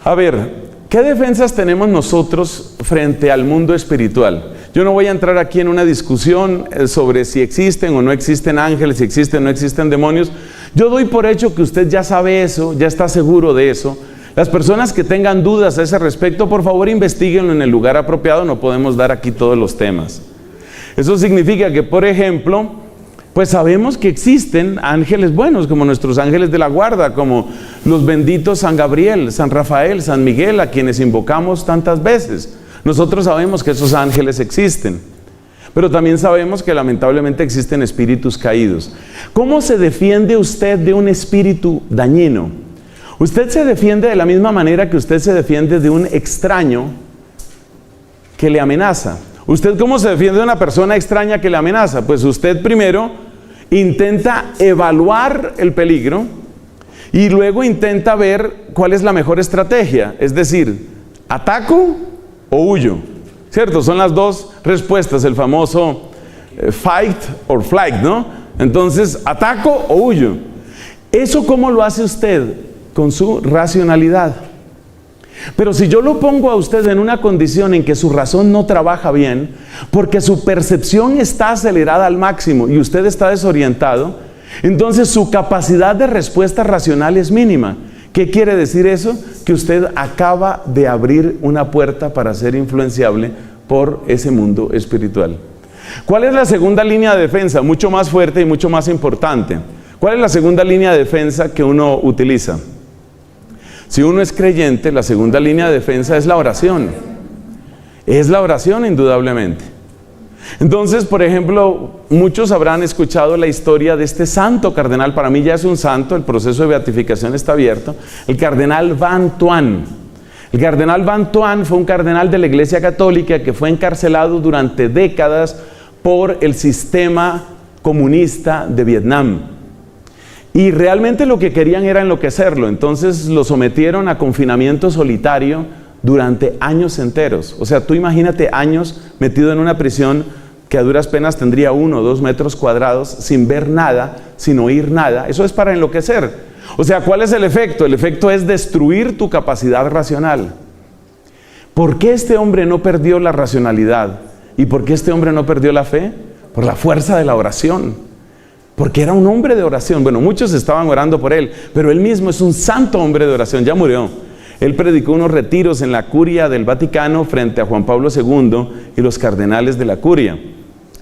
A ver, ¿qué defensas tenemos nosotros frente al mundo espiritual? Yo no voy a entrar aquí en una discusión sobre si existen o no existen ángeles, si existen o no existen demonios. Yo doy por hecho que usted ya sabe eso, ya está seguro de eso. Las personas que tengan dudas a ese respecto, por favor investíguenlo en el lugar apropiado, no podemos dar aquí todos los temas. Eso significa que, por ejemplo, pues sabemos que existen ángeles buenos, como nuestros ángeles de la guarda, como los benditos San Gabriel, San Rafael, San Miguel, a quienes invocamos tantas veces. Nosotros sabemos que esos ángeles existen, pero también sabemos que lamentablemente existen espíritus caídos. ¿Cómo se defiende usted de un espíritu dañino? Usted se defiende de la misma manera que usted se defiende de un extraño que le amenaza. ¿Usted cómo se defiende de una persona extraña que le amenaza? Pues usted primero intenta evaluar el peligro y luego intenta ver cuál es la mejor estrategia. Es decir, ¿ataco o huyo? ¿Cierto? Son las dos respuestas, el famoso fight or flight, ¿no? Entonces, ¿ataco o huyo? ¿Eso cómo lo hace usted? Con su racionalidad. Pero si yo lo pongo a usted en una condición en que su razón no trabaja bien, porque su percepción está acelerada al máximo y usted está desorientado, entonces su capacidad de respuesta racional es mínima. ¿Qué quiere decir eso? Que usted acaba de abrir una puerta para ser influenciable por ese mundo espiritual. ¿Cuál es la segunda línea de defensa? Mucho más fuerte y mucho más importante. ¿Cuál es la segunda línea de defensa que uno utiliza? Si uno es creyente, la segunda línea de defensa es la oración. Es la oración, indudablemente. Entonces, por ejemplo, muchos habrán escuchado la historia de este santo cardenal. Para mí ya es un santo, el proceso de beatificación está abierto. El cardenal Van Thuan. El cardenal Van Thuan fue un cardenal de la Iglesia Católica que fue encarcelado durante décadas por el sistema comunista de Vietnam. Y realmente lo que querían era enloquecerlo. Entonces lo sometieron a confinamiento solitario durante años enteros. O sea, tú imagínate años metido en una prisión que a duras penas tendría 1 o 2 metros cuadrados, sin ver nada, sin oír nada. Eso es para enloquecer. O sea, ¿cuál es el efecto? El efecto es destruir tu capacidad racional. ¿Por qué este hombre no perdió la racionalidad? ¿Y por qué este hombre no perdió la fe? Por la fuerza de la oración. Porque era un hombre de oración. Bueno, muchos estaban orando por él, pero él mismo es un santo hombre de oración. Ya murió. Él predicó unos retiros en la curia del Vaticano frente a Juan Pablo II y los cardenales de la curia.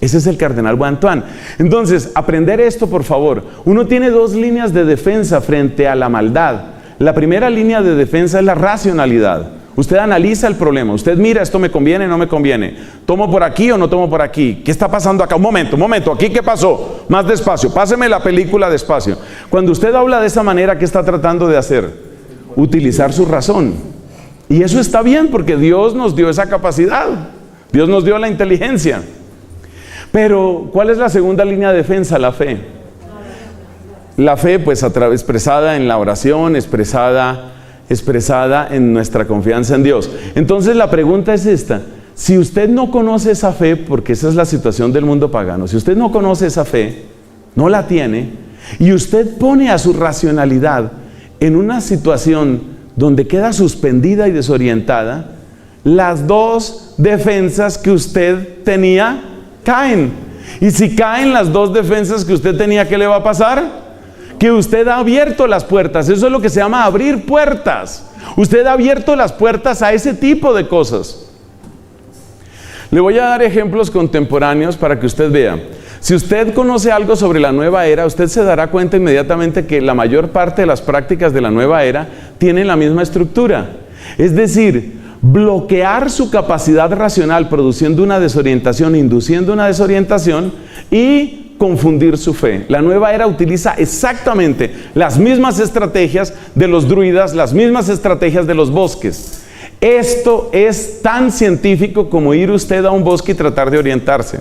Ese es el cardenal Van Thuan. Entonces, aprender esto, por favor. Uno tiene 2 líneas de defensa frente a la maldad. La primera línea de defensa es la racionalidad. Usted analiza el problema, usted mira, esto me conviene, no me conviene. ¿Tomo por aquí o no tomo por aquí? ¿Qué está pasando acá? Un momento, ¿aquí qué pasó? Más despacio, páseme la película despacio. Cuando usted habla de esa manera, ¿qué está tratando de hacer? Utilizar su razón. Y eso está bien porque Dios nos dio esa capacidad. Dios nos dio la inteligencia. Pero, ¿cuál es la segunda línea de defensa? La fe. La fe, pues, expresada en la oración, expresada en nuestra confianza en Dios. Entonces la pregunta es esta: si usted no conoce esa fe, porque esa es la situación del mundo pagano, si usted no conoce esa fe, no la tiene, y usted pone a su racionalidad en una situación donde queda suspendida y desorientada, las 2 defensas que usted tenía caen. Y si caen las 2 defensas que usted tenía, ¿qué le va a pasar? Que usted ha abierto las puertas. Eso es lo que se llama abrir puertas. Usted ha abierto las puertas a ese tipo de cosas. Le voy a dar ejemplos contemporáneos para que usted vea. Si usted conoce algo sobre la nueva era, usted se dará cuenta inmediatamente que la mayor parte de las prácticas de la nueva era tienen la misma estructura. Es decir, bloquear su capacidad racional produciendo una desorientación, induciendo una desorientación y confundir su fe. La nueva era utiliza exactamente las mismas estrategias de los druidas, las mismas estrategias de los bosques. Esto es tan científico como ir usted a un bosque y tratar de orientarse.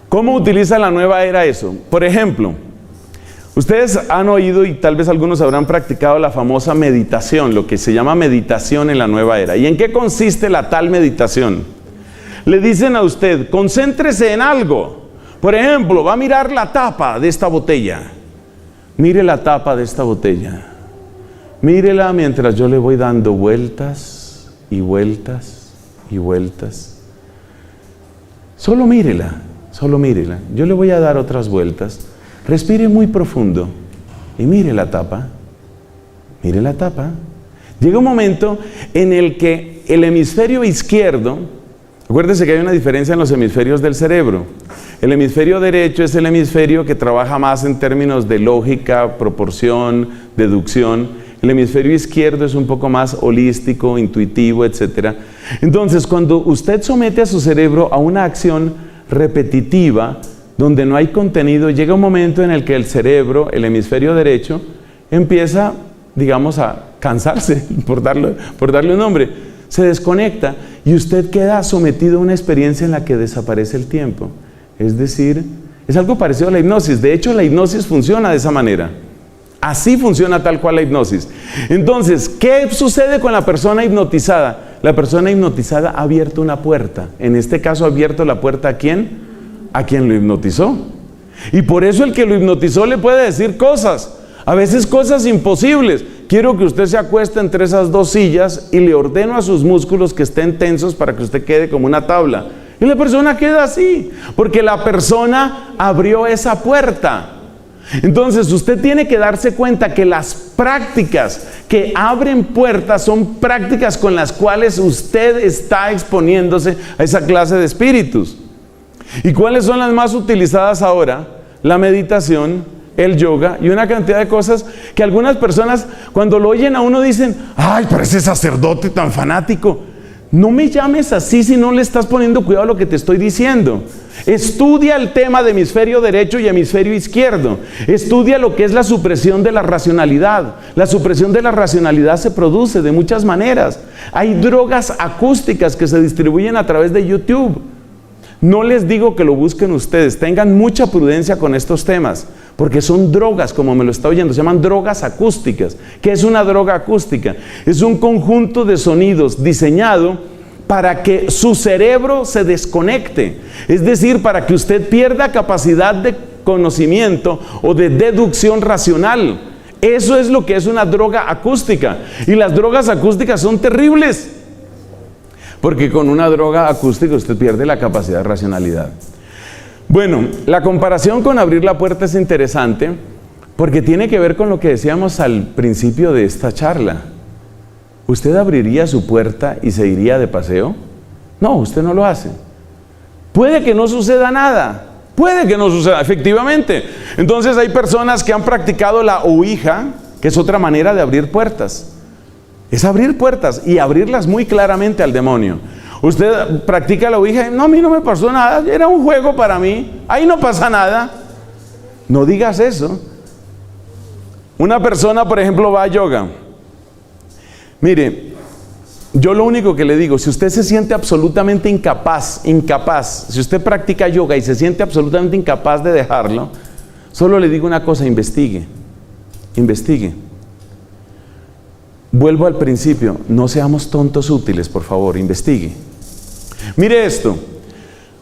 ¿Cómo utiliza la nueva era eso? Por ejemplo, ustedes han oído y tal vez algunos habrán practicado la famosa meditación, lo que se llama meditación en la nueva era. ¿Y en qué consiste la tal meditación? Le dicen a usted, concéntrese en algo. Por ejemplo, va a mirar la tapa de esta botella. Mire la tapa de esta botella. Mírela mientras yo le voy dando vueltas y vueltas y vueltas. Solo mírela, solo mírela. Yo le voy a dar otras vueltas. Respire muy profundo y mire la tapa. Mire la tapa. Llega un momento en el que el hemisferio izquierdo, acuérdense que hay una diferencia en los hemisferios del cerebro. El hemisferio derecho es el hemisferio que trabaja más en términos de lógica, proporción, deducción. El hemisferio izquierdo es un poco más holístico, intuitivo, etc. Entonces, cuando usted somete a su cerebro a una acción repetitiva, donde no hay contenido, llega un momento en el que el cerebro, el hemisferio derecho, empieza digamos, a cansarse, por darle un nombre. Se desconecta y usted queda sometido a una experiencia en la que desaparece el tiempo. Es decir, es algo parecido a la hipnosis. De hecho, la hipnosis funciona de esa manera. Así funciona tal cual la hipnosis. Entonces, ¿qué sucede con la persona hipnotizada? La persona hipnotizada ha abierto una puerta. En este caso, ha abierto la puerta ¿a quién? A quien lo hipnotizó. Y por eso el que lo hipnotizó le puede decir cosas, a veces cosas imposibles. Quiero que usted se acueste entre esas dos sillas y le ordeno a sus músculos que estén tensos para que usted quede como una tabla. Y la persona queda así, porque la persona abrió esa puerta. Entonces usted tiene que darse cuenta que las prácticas que abren puertas son prácticas con las cuales usted está exponiéndose a esa clase de espíritus. ¿Y cuáles son las más utilizadas ahora? La meditación, el yoga y una cantidad de cosas que algunas personas cuando lo oyen a uno dicen: ¡ay, pero ese sacerdote tan fanático! No me llames así si no le estás poniendo cuidado a lo que te estoy diciendo. Estudia el tema de hemisferio derecho y hemisferio izquierdo. Estudia lo que es la supresión de la racionalidad. La supresión de la racionalidad se produce de muchas maneras. Hay drogas acústicas que se distribuyen a través de YouTube. No les digo que lo busquen ustedes, tengan mucha prudencia con estos temas, porque son drogas, como me lo está oyendo, se llaman drogas acústicas. ¿Qué es una droga acústica? Es un conjunto de sonidos diseñado para que su cerebro se desconecte, es decir, para que usted pierda capacidad de conocimiento o de deducción racional. Eso es lo que es una droga acústica, y las drogas acústicas son terribles. Porque con una droga acústica usted pierde la capacidad de racionalidad. Bueno, la comparación con abrir la puerta es interesante porque tiene que ver con lo que decíamos al principio de esta charla. ¿Usted abriría su puerta y se iría de paseo? No, usted no lo hace. Puede que no suceda nada. Puede que no suceda, efectivamente. Entonces hay personas que han practicado la ouija, que es otra manera de abrir puertas. Es abrir puertas y abrirlas muy claramente al demonio. Usted practica la ouija y no, a mí no me pasó nada, era un juego para mí, ahí no pasa nada. No digas eso. Una persona, por ejemplo, va a yoga. Mire, yo lo único que le digo, si usted se siente absolutamente incapaz, si usted practica yoga y se siente absolutamente incapaz de dejarlo, solo le digo una cosa: investigue. Vuelvo al principio, no seamos tontos útiles, por favor, investigue. Mire esto,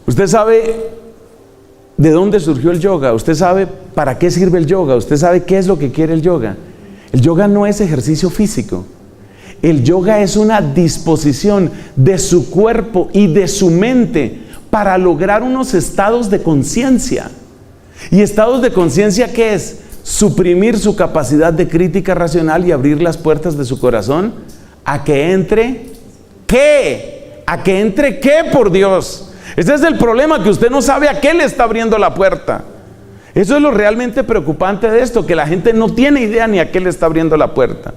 usted sabe de dónde surgió el yoga, usted sabe para qué sirve el yoga, usted sabe qué es lo que quiere el yoga. El yoga no es ejercicio físico, el yoga es una disposición de su cuerpo y de su mente para lograr unos estados de conciencia. ¿Y estados de conciencia qué es? Suprimir su capacidad de crítica racional y abrir las puertas de su corazón a que entre ¿qué? ¿A que entre qué, por Dios? Ese es el problema, que usted no sabe a qué le está abriendo la puerta. Eso es lo realmente preocupante de esto, que la gente no tiene idea ni a qué le está abriendo la puerta.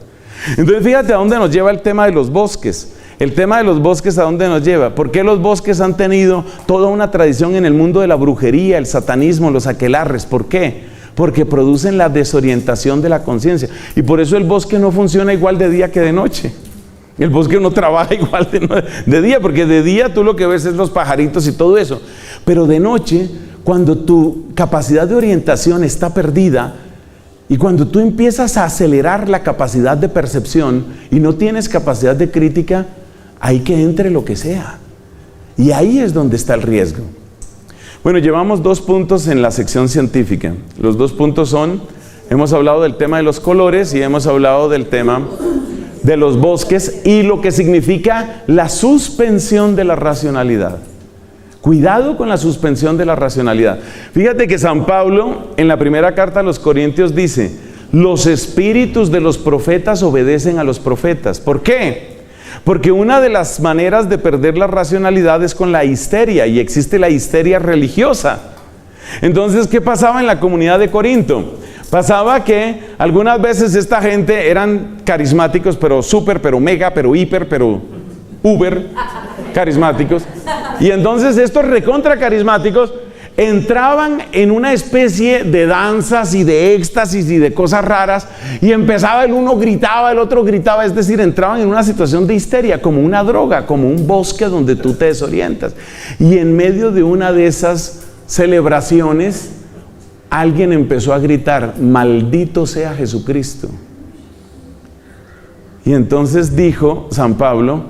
Entonces fíjate a dónde nos lleva el tema de los bosques. El tema de los bosques, ¿a dónde nos lleva? ¿Por qué los bosques han tenido toda una tradición en el mundo de la brujería, el satanismo, los aquelarres? ¿Por qué? Porque producen la desorientación de la conciencia. Y por eso el bosque no funciona igual de día que de noche. El bosque no trabaja igual de día, porque de día tú lo que ves es los pajaritos y todo eso. Pero de noche, cuando tu capacidad de orientación está perdida y cuando tú empiezas a acelerar la capacidad de percepción y no tienes capacidad de crítica, hay que entre lo que sea. Y ahí es donde está el riesgo. Bueno, llevamos 2 puntos en la sección científica. Los 2 puntos son, hemos hablado del tema de los colores y hemos hablado del tema de los bosques y lo que significa la suspensión de la racionalidad. Cuidado con la suspensión de la racionalidad. Fíjate que San Pablo en la primera carta a los Corintios dice: los espíritus de los profetas obedecen a los profetas. ¿Por qué? Porque una de las maneras de perder la racionalidad es con la histeria, y existe la histeria religiosa. Entonces, ¿qué pasaba en la comunidad de Corinto? Pasaba que algunas veces esta gente eran carismáticos, pero súper, pero mega, pero hiper, pero uber carismáticos. Y entonces estos recontra carismáticos entraban en una especie de danzas y de éxtasis y de cosas raras, y empezaba el uno gritaba, el otro gritaba, es decir, entraban en una situación de histeria, como una droga, como un bosque donde tú te desorientas. Y en medio de una de esas celebraciones, alguien empezó a gritar: maldito sea Jesucristo. Y entonces dijo San Pablo,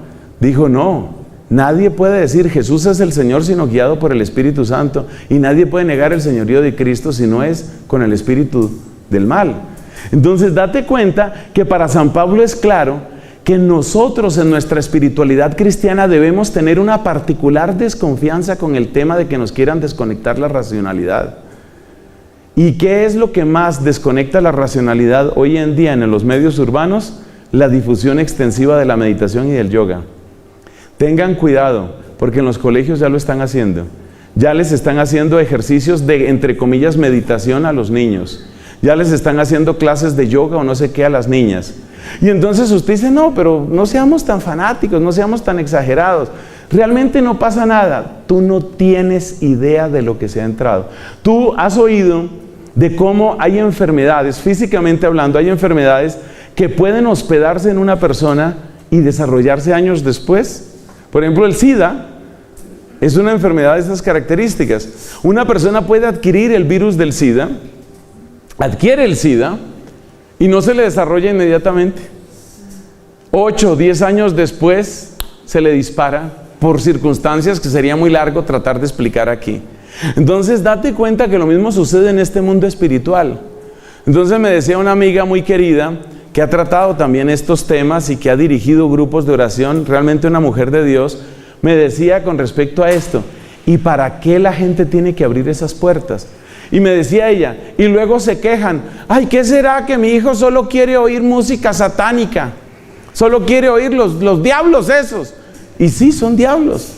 no, nadie puede decir Jesús es el Señor sino guiado por el Espíritu Santo, y nadie puede negar el señorío de Cristo si no es con el espíritu del mal. Entonces date cuenta que para San Pablo es claro que nosotros en nuestra espiritualidad cristiana debemos tener una particular desconfianza con el tema de que nos quieran desconectar la racionalidad. ¿Y qué es lo que más desconecta la racionalidad hoy en día en los medios urbanos? La difusión extensiva de la meditación y del yoga. Tengan cuidado, porque en los colegios ya lo están haciendo. Ya les están haciendo ejercicios de, entre comillas, meditación a los niños. Ya les están haciendo clases de yoga o no sé qué a las niñas. Y entonces usted dice, no, pero no seamos tan fanáticos, no seamos tan exagerados. Realmente no pasa nada. Tú no tienes idea de lo que se ha entrado. Tú has oído de cómo hay enfermedades, físicamente hablando, hay enfermedades que pueden hospedarse en una persona y desarrollarse años después. Por ejemplo, el SIDA es una enfermedad de estas características. Una persona puede adquirir el virus del SIDA, adquiere el SIDA y no se le desarrolla inmediatamente. 8 o 10 años después se le dispara por circunstancias que sería muy largo tratar de explicar aquí. Entonces date cuenta que lo mismo sucede en este mundo espiritual. Entonces me decía una amiga muy querida que ha tratado también estos temas y que ha dirigido grupos de oración, realmente una mujer de Dios, me decía con respecto a esto: ¿y para qué la gente tiene que abrir esas puertas? Y me decía ella, y luego se quejan, ay, ¿qué será que mi hijo solo quiere oír música satánica? Solo quiere oír los diablos esos. Y sí, son diablos.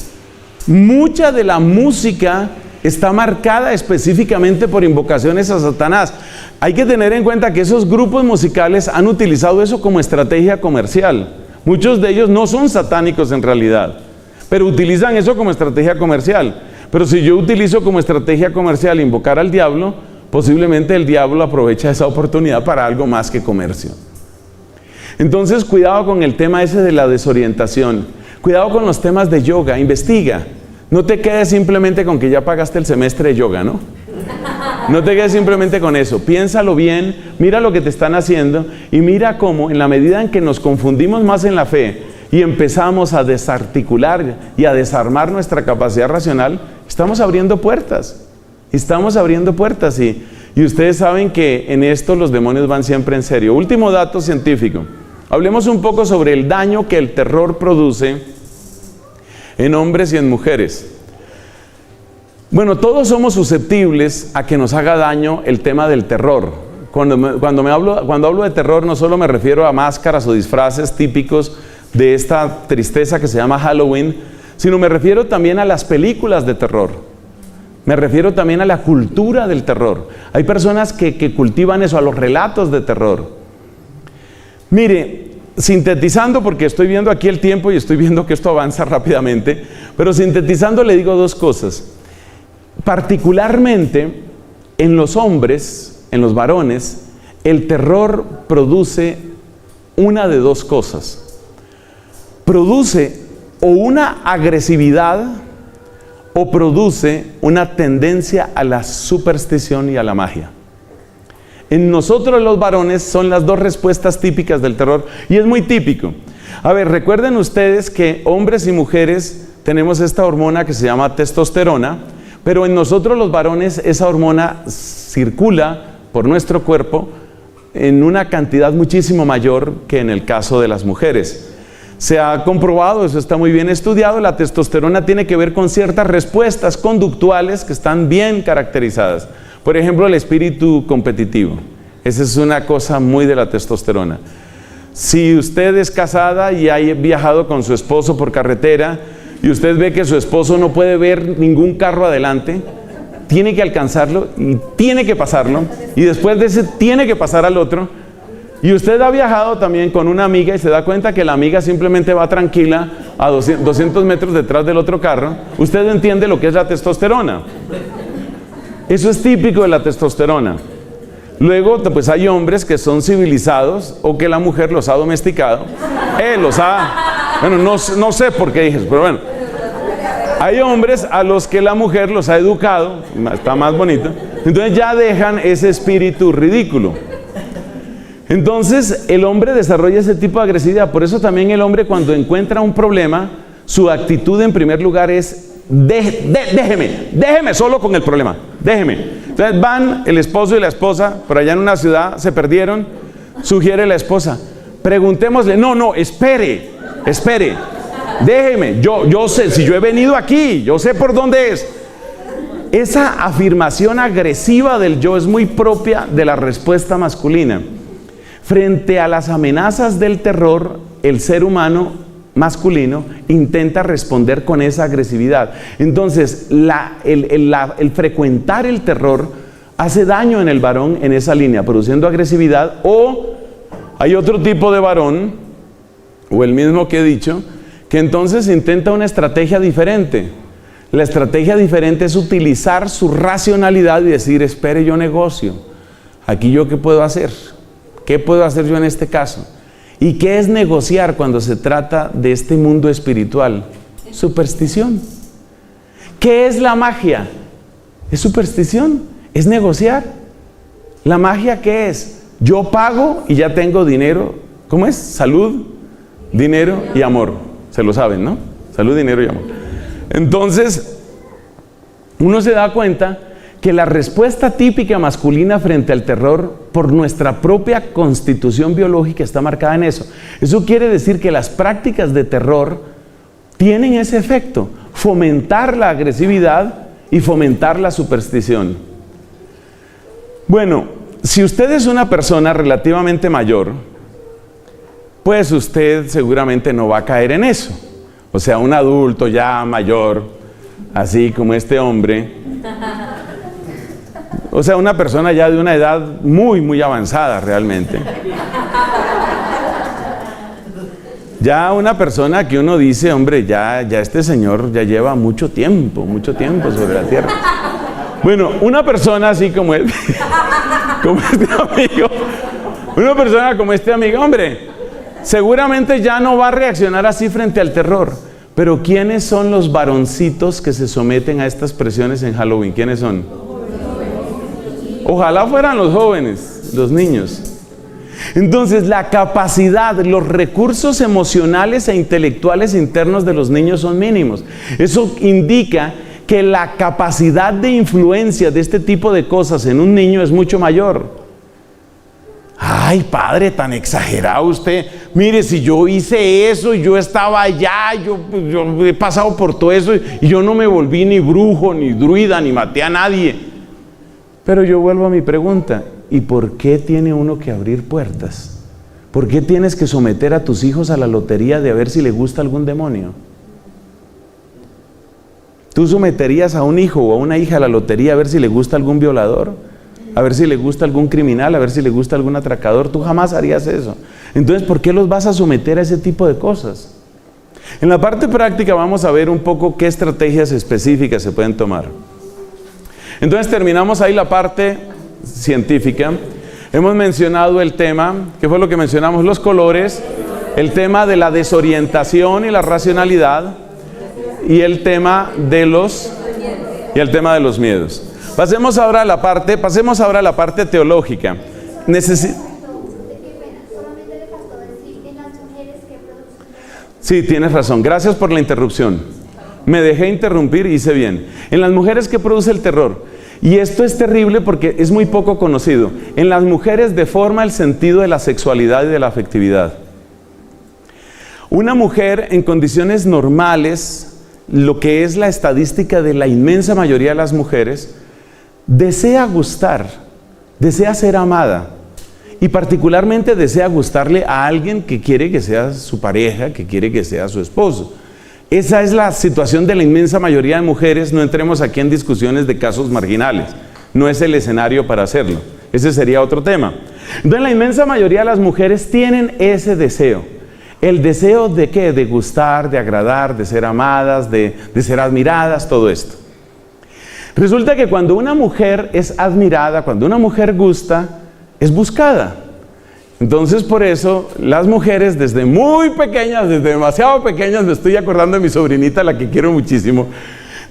Mucha de la música está marcada específicamente por invocaciones a Satanás. Hay que tener en cuenta que esos grupos musicales han utilizado eso como estrategia comercial. Muchos de ellos no son satánicos en realidad, pero utilizan eso como estrategia comercial. Pero si yo utilizo como estrategia comercial invocar al diablo, posiblemente el diablo aprovecha esa oportunidad para algo más que comercio. Entonces, cuidado con el tema ese de la desorientación. Cuidado con los temas de yoga, investiga. No te quedes simplemente con que ya pagaste el semestre de yoga, ¿no? No te quedes simplemente con eso. Piénsalo bien, mira lo que te están haciendo y mira cómo, en la medida en que nos confundimos más en la fe y empezamos a desarticular y a desarmar nuestra capacidad racional, estamos abriendo puertas. Estamos abriendo puertas y ustedes saben que en esto los demonios van siempre en serio. Último dato científico. Hablemos un poco sobre el daño que el terror produce en hombres y en mujeres. Bueno, todos somos susceptibles a que nos haga daño el tema del terror. Cuando hablo de terror, no solo me refiero a máscaras o disfraces típicos de esta tristeza que se llama Halloween, sino me refiero también a las películas de terror. Me refiero también a la cultura del terror. Hay personas que cultivan eso, a los relatos de terror. Mire, sintetizando, porque estoy viendo aquí el tiempo y estoy viendo que esto avanza rápidamente, pero sintetizando le digo dos cosas. Particularmente en los hombres, en los varones, el terror produce una de dos cosas. Produce o una agresividad o produce una tendencia a la superstición y a la magia. En nosotros los varones son las dos respuestas típicas del terror y es muy típico. A ver, recuerden ustedes que hombres y mujeres tenemos esta hormona que se llama testosterona, pero en nosotros los varones esa hormona circula por nuestro cuerpo en una cantidad muchísimo mayor que en el caso de las mujeres. Se ha comprobado, eso está muy bien estudiado, la testosterona tiene que ver con ciertas respuestas conductuales que están bien caracterizadas. Por ejemplo, el espíritu competitivo. Esa es una cosa muy de la testosterona. Si usted es casada y ha viajado con su esposo por carretera y usted ve que su esposo no puede ver ningún carro adelante, tiene que alcanzarlo y tiene que pasarlo, y después de ese tiene que pasar al otro. Y usted ha viajado también con una amiga y se da cuenta que la amiga simplemente va tranquila a 200 metros detrás del otro carro. Usted entiende lo que es la testosterona. Eso es típico de la testosterona. Luego, pues hay hombres que son civilizados o que la mujer los ha domesticado. Bueno, no sé por qué dije eso, pero bueno. Hay hombres a los que la mujer los ha educado, está más bonito. Entonces ya dejan ese espíritu ridículo. Entonces el hombre desarrolla ese tipo de agresividad. Por eso también el hombre, cuando encuentra un problema, su actitud en primer lugar es: déjeme solo con el problema, déjeme. Entonces van el esposo y la esposa por allá en una ciudad, se perdieron. Sugiere la esposa: preguntémosle. No, espere, déjeme, yo sé, si yo he venido aquí, yo sé por dónde es. Esa afirmación agresiva del yo es muy propia de la respuesta masculina. Frente a las amenazas del terror, el ser humano masculino intenta responder con esa agresividad. Entonces, el frecuentar el terror hace daño en el varón en esa línea, produciendo agresividad. O hay otro tipo de varón, o el mismo que he dicho, que entonces intenta una estrategia diferente. La estrategia diferente es utilizar su racionalidad y decir: espere, yo negocio. Aquí yo, ¿qué puedo hacer? ¿Qué puedo hacer yo en este caso? ¿Y qué es negociar cuando se trata de este mundo espiritual? Superstición. ¿Qué es la magia? Es superstición, es negociar. ¿La magia qué es? Yo pago y ya tengo dinero. ¿Cómo es? Salud, dinero y amor. Se lo saben, ¿no? Salud, dinero y amor. Entonces, uno se da cuenta que la respuesta típica masculina frente al terror, por nuestra propia constitución biológica, está marcada en eso. Eso quiere decir que las prácticas de terror tienen ese efecto: fomentar la agresividad y fomentar la superstición. Bueno, si usted es una persona relativamente mayor, pues usted seguramente no va a caer en eso. O sea, un adulto ya mayor, así como este hombre. O sea, una persona ya de una edad muy avanzada realmente. Ya una persona que uno dice: hombre, ya este señor ya lleva mucho tiempo sobre la tierra. Bueno, una persona así como este amigo, una persona como este amigo, hombre, seguramente ya no va a reaccionar así frente al terror. Pero ¿quiénes son los varoncitos que se someten a estas presiones en Halloween? ¿Quiénes son? Ojalá fueran los jóvenes, los niños. Entonces, la capacidad, los recursos emocionales e intelectuales internos de los niños son mínimos. Eso indica que la capacidad de influencia de este tipo de cosas en un niño es mucho mayor. Ay, padre, tan exagerado usted. Mire, si yo hice eso y yo estaba allá, yo he pasado por todo eso y yo no me volví ni brujo, ni druida, ni maté a nadie. Pero yo vuelvo a mi pregunta: ¿y por qué tiene uno que abrir puertas? ¿Por qué tienes que someter a tus hijos a la lotería de a ver si le gusta algún demonio? ¿Tú someterías a un hijo o a una hija a la lotería a ver si le gusta algún violador? ¿A ver si le gusta algún criminal? ¿A ver si le gusta algún atracador? Tú jamás harías eso. Entonces, ¿por qué los vas a someter a ese tipo de cosas? En la parte práctica vamos a ver un poco qué estrategias específicas se pueden tomar. Entonces terminamos ahí la parte científica. Hemos mencionado el tema, ¿qué fue lo que mencionamos? Los colores, el tema de la desorientación y la racionalidad, y el tema de los miedos. Pasemos ahora a la parte teológica. Sí, tienes razón. Gracias por la interrupción. Me dejé interrumpir y hice bien. En las mujeres, ¿qué produce el terror? Y esto es terrible porque es muy poco conocido. En las mujeres deforma el sentido de la sexualidad y de la afectividad. Una mujer en condiciones normales, lo que es la estadística de la inmensa mayoría de las mujeres, desea gustar, desea ser amada. Y particularmente desea gustarle a alguien que quiere que sea su pareja, que quiere que sea su esposo. Esa es la situación de la inmensa mayoría de mujeres. No entremos aquí en discusiones de casos marginales. No es el escenario para hacerlo. Ese sería otro tema. Entonces, la inmensa mayoría de las mujeres tienen ese deseo. ¿El deseo de qué? De gustar, de agradar, de ser amadas, de ser admiradas, todo esto. Resulta que cuando una mujer es admirada, cuando una mujer gusta, es buscada. Entonces, por eso, las mujeres desde muy pequeñas, desde demasiado pequeñas, me estoy acordando de mi sobrinita, la que quiero muchísimo,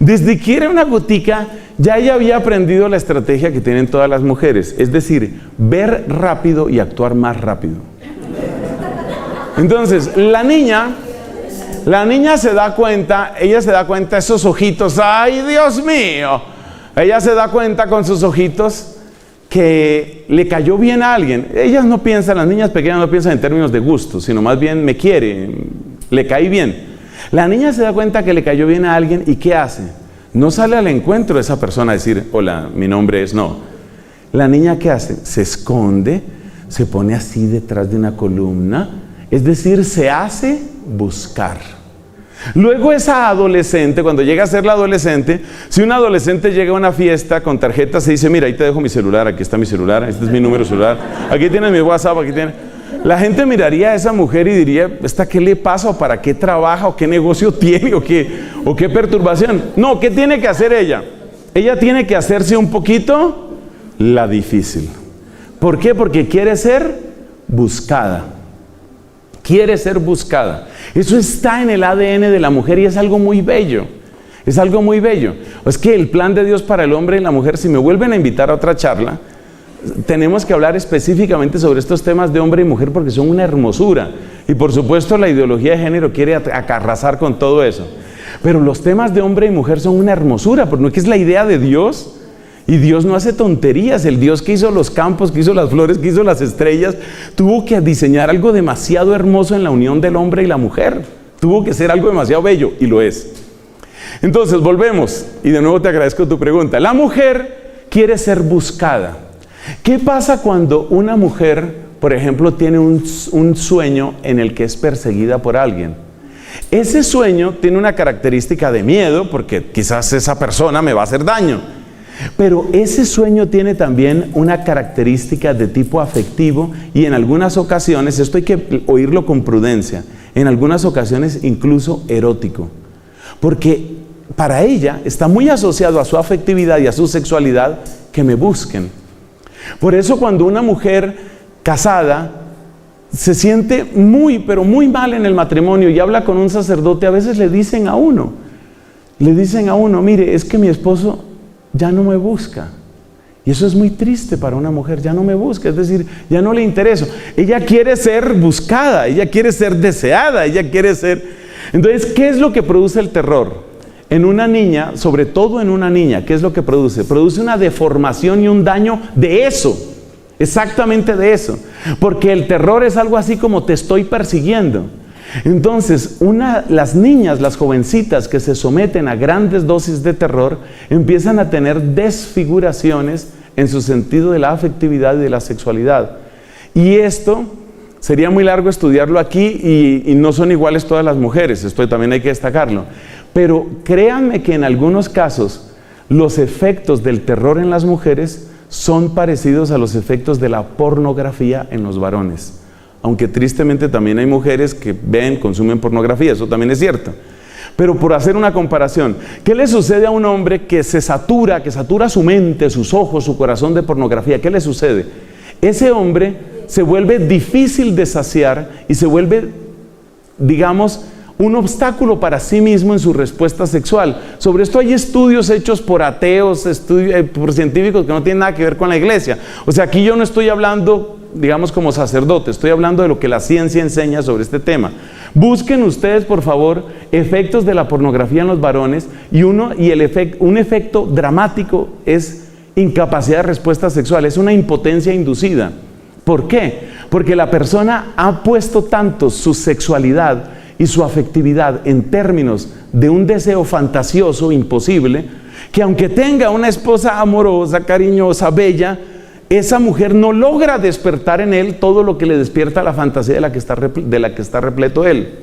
desde que era una gotica, ya ella había aprendido la estrategia que tienen todas las mujeres, es decir, ver rápido y actuar más rápido. Entonces, la niña se da cuenta, ella se da cuenta, esos ojitos, ¡ay, Dios mío! Ella se da cuenta con sus ojitos que le cayó bien a alguien. Ellas no piensan, las niñas pequeñas no piensan en términos de gusto, sino más bien me quiere, le caí bien. La niña se da cuenta que le cayó bien a alguien y ¿qué hace? No sale al encuentro de esa persona a decir, hola, mi nombre es, no. La niña ¿qué hace? Se esconde, se pone así detrás de una columna, es decir, se hace buscar. Luego esa adolescente, cuando llega a ser la adolescente, si un adolescente llega a una fiesta con tarjeta, se dice, mira, ahí te dejo mi celular, aquí está mi celular, este es mi número celular, aquí tienes mi WhatsApp, aquí tienes... La gente miraría a esa mujer y diría, ¿esta qué le pasa? ¿O para qué trabaja? ¿O qué negocio tiene? ¿O qué perturbación? No, ¿qué tiene que hacer ella? Ella tiene que hacerse un poquito la difícil. ¿Por qué? Porque quiere ser buscada. Quiere ser buscada. Eso está en el ADN de la mujer y es algo muy bello. Es algo muy bello. Es que el plan de Dios para el hombre y la mujer, si me vuelven a invitar a otra charla, tenemos que hablar específicamente sobre estos temas de hombre y mujer porque son una hermosura. Y por supuesto la ideología de género quiere arrasar con todo eso. Pero los temas de hombre y mujer son una hermosura, porque no es que es la idea de Dios. Y Dios no hace tonterías. El Dios que hizo los campos, que hizo las flores, que hizo las estrellas, tuvo que diseñar algo demasiado hermoso en la unión del hombre y la mujer. Tuvo que ser algo demasiado bello, y lo es. Entonces, volvemos, y de nuevo te agradezco tu pregunta. La mujer quiere ser buscada. ¿Qué pasa cuando una mujer, por ejemplo, tiene un sueño en el que es perseguida por alguien? Ese sueño tiene una característica de miedo, porque quizás esa persona me va a hacer daño. Pero ese sueño tiene también una característica de tipo afectivo y en algunas ocasiones, esto hay que oírlo con prudencia, en algunas ocasiones incluso erótico. Porque para ella está muy asociado a su afectividad y a su sexualidad que me busquen. Por eso cuando una mujer casada se siente muy, pero muy mal en el matrimonio y habla con un sacerdote, a veces le dicen a uno, mire, es que mi esposo ya no me busca. Y eso es muy triste para una mujer, ya no me busca, es decir, ya no le intereso. Ella quiere ser buscada, ella quiere ser deseada, ella quiere ser... Entonces, ¿qué es lo que produce el terror? En una niña, sobre todo en una niña, ¿qué es lo que produce? Produce una deformación y un daño de eso, exactamente de eso. Porque el terror es algo así como te estoy persiguiendo. Entonces, las niñas, las jovencitas que se someten a grandes dosis de terror, empiezan a tener desfiguraciones en su sentido de la afectividad y de la sexualidad. Y esto sería muy largo estudiarlo aquí y no son iguales todas las mujeres, esto también hay que destacarlo. Pero créanme que en algunos casos los efectos del terror en las mujeres son parecidos a los efectos de la pornografía en los varones. Aunque tristemente también hay mujeres que consumen pornografía, eso también es cierto. Pero por hacer una comparación, ¿qué le sucede a un hombre que satura su mente, sus ojos, su corazón de pornografía? ¿Qué le sucede? Ese hombre se vuelve difícil de saciar y se vuelve, digamos, un obstáculo para sí mismo en su respuesta sexual. Sobre esto hay estudios hechos por ateos, por científicos que no tienen nada que ver con la iglesia. O sea, aquí yo no estoy hablando, digamos, como sacerdote, estoy hablando de lo que la ciencia enseña sobre este tema. Busquen ustedes, por favor, efectos de la pornografía en los varones y un efecto dramático es incapacidad de respuesta sexual, es una impotencia inducida. ¿Por qué? Porque la persona ha puesto tanto su sexualidad y su afectividad en términos de un deseo fantasioso, imposible, que aunque tenga una esposa amorosa, cariñosa, bella, esa mujer no logra despertar en él todo lo que le despierta la fantasía de la que está repleto él.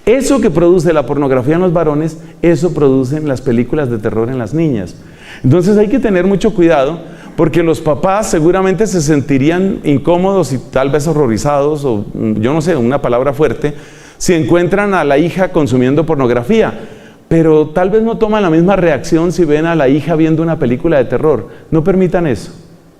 Eso que produce la pornografía en los varones, eso producen las películas de terror en las niñas. Entonces hay que tener mucho cuidado, porque los papás seguramente se sentirían incómodos y tal vez horrorizados, o yo no sé, una palabra fuerte, si encuentran a la hija consumiendo pornografía. pero tal vez no toman la misma reacción si ven a la hija viendo una película de terror. No permitan eso.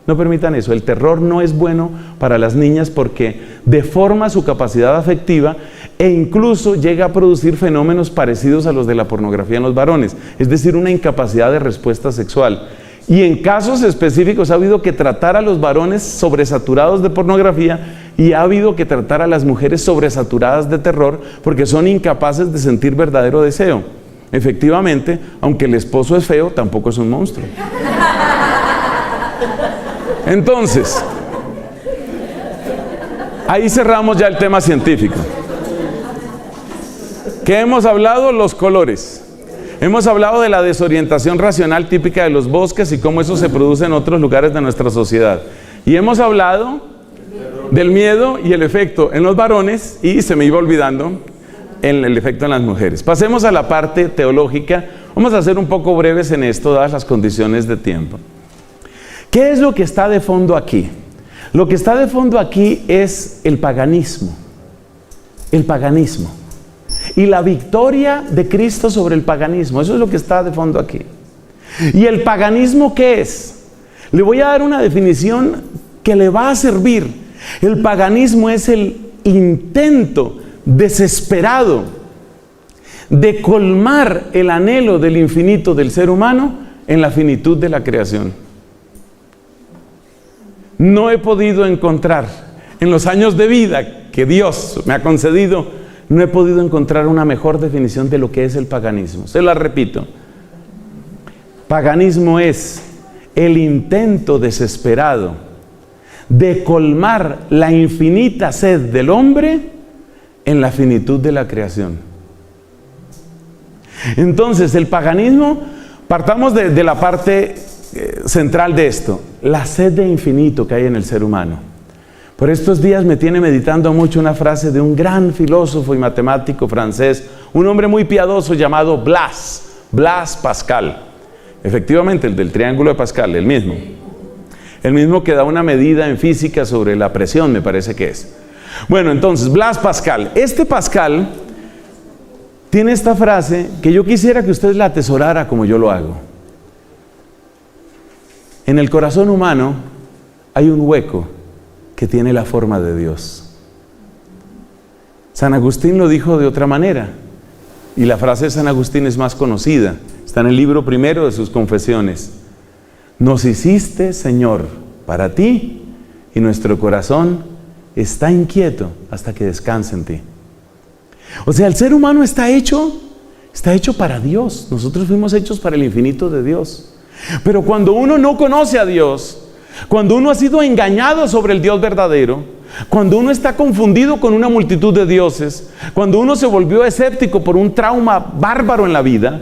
No permitan eso. El terror no es bueno para las niñas porque deforma su capacidad afectiva e incluso llega a producir fenómenos parecidos a los de la pornografía en los varones, es decir, una incapacidad de respuesta sexual. Y en casos específicos ha habido que tratar a los varones sobresaturados de pornografía y ha habido que tratar a las mujeres sobresaturadas de terror porque son incapaces de sentir verdadero deseo. Efectivamente, aunque el esposo es feo, tampoco es un monstruo. Entonces, ahí cerramos ya el tema científico. ¿Qué hemos hablado? Los colores. Hemos hablado de la desorientación racional típica de los bosques y cómo eso se produce en otros lugares de nuestra sociedad. Y hemos hablado del miedo y el efecto en los varones y, se me iba olvidando, el efecto en las mujeres. Pasemos a la parte teológica. Vamos a ser un poco breves en esto, dadas las condiciones de tiempo. ¿Qué es lo que está de fondo aquí? Lo que está de fondo aquí es el paganismo. El paganismo. Y la victoria de Cristo sobre el paganismo. Eso es lo que está de fondo aquí. ¿Y el paganismo qué es? Le voy a dar una definición que le va a servir. El paganismo es el intento desesperado de colmar el anhelo del infinito del ser humano en la finitud de la creación. No he podido encontrar, en los años de vida que Dios me ha concedido, no he podido encontrar una mejor definición de lo que es el paganismo. Se la repito. Paganismo es el intento desesperado de colmar la infinita sed del hombre en la finitud de la creación. Entonces, el paganismo, partamos de la parte central de esto, la sed de infinito que hay en el ser humano. Por estos días me tiene meditando mucho una frase de un gran filósofo y matemático francés, un hombre muy piadoso llamado Blaise Pascal. Efectivamente, el del triángulo de Pascal, el mismo que da una medida en física sobre la presión, me parece que es. Bueno, entonces, Blaise Pascal. Este Pascal tiene esta frase que yo quisiera que usted la atesorara como yo lo hago. En el corazón humano hay un hueco que tiene la forma de Dios. San Agustín lo dijo de otra manera, y la frase de San Agustín es más conocida, está en el libro primero de sus Confesiones. Nos hiciste, Señor, para ti, y nuestro corazón está inquieto hasta que descanse en ti. O sea, el ser humano está hecho para Dios. Nosotros fuimos hechos para el infinito de Dios. Pero cuando uno no conoce a Dios, cuando uno ha sido engañado sobre el Dios verdadero, cuando uno está confundido con una multitud de dioses, cuando uno se volvió escéptico por un trauma bárbaro en la vida,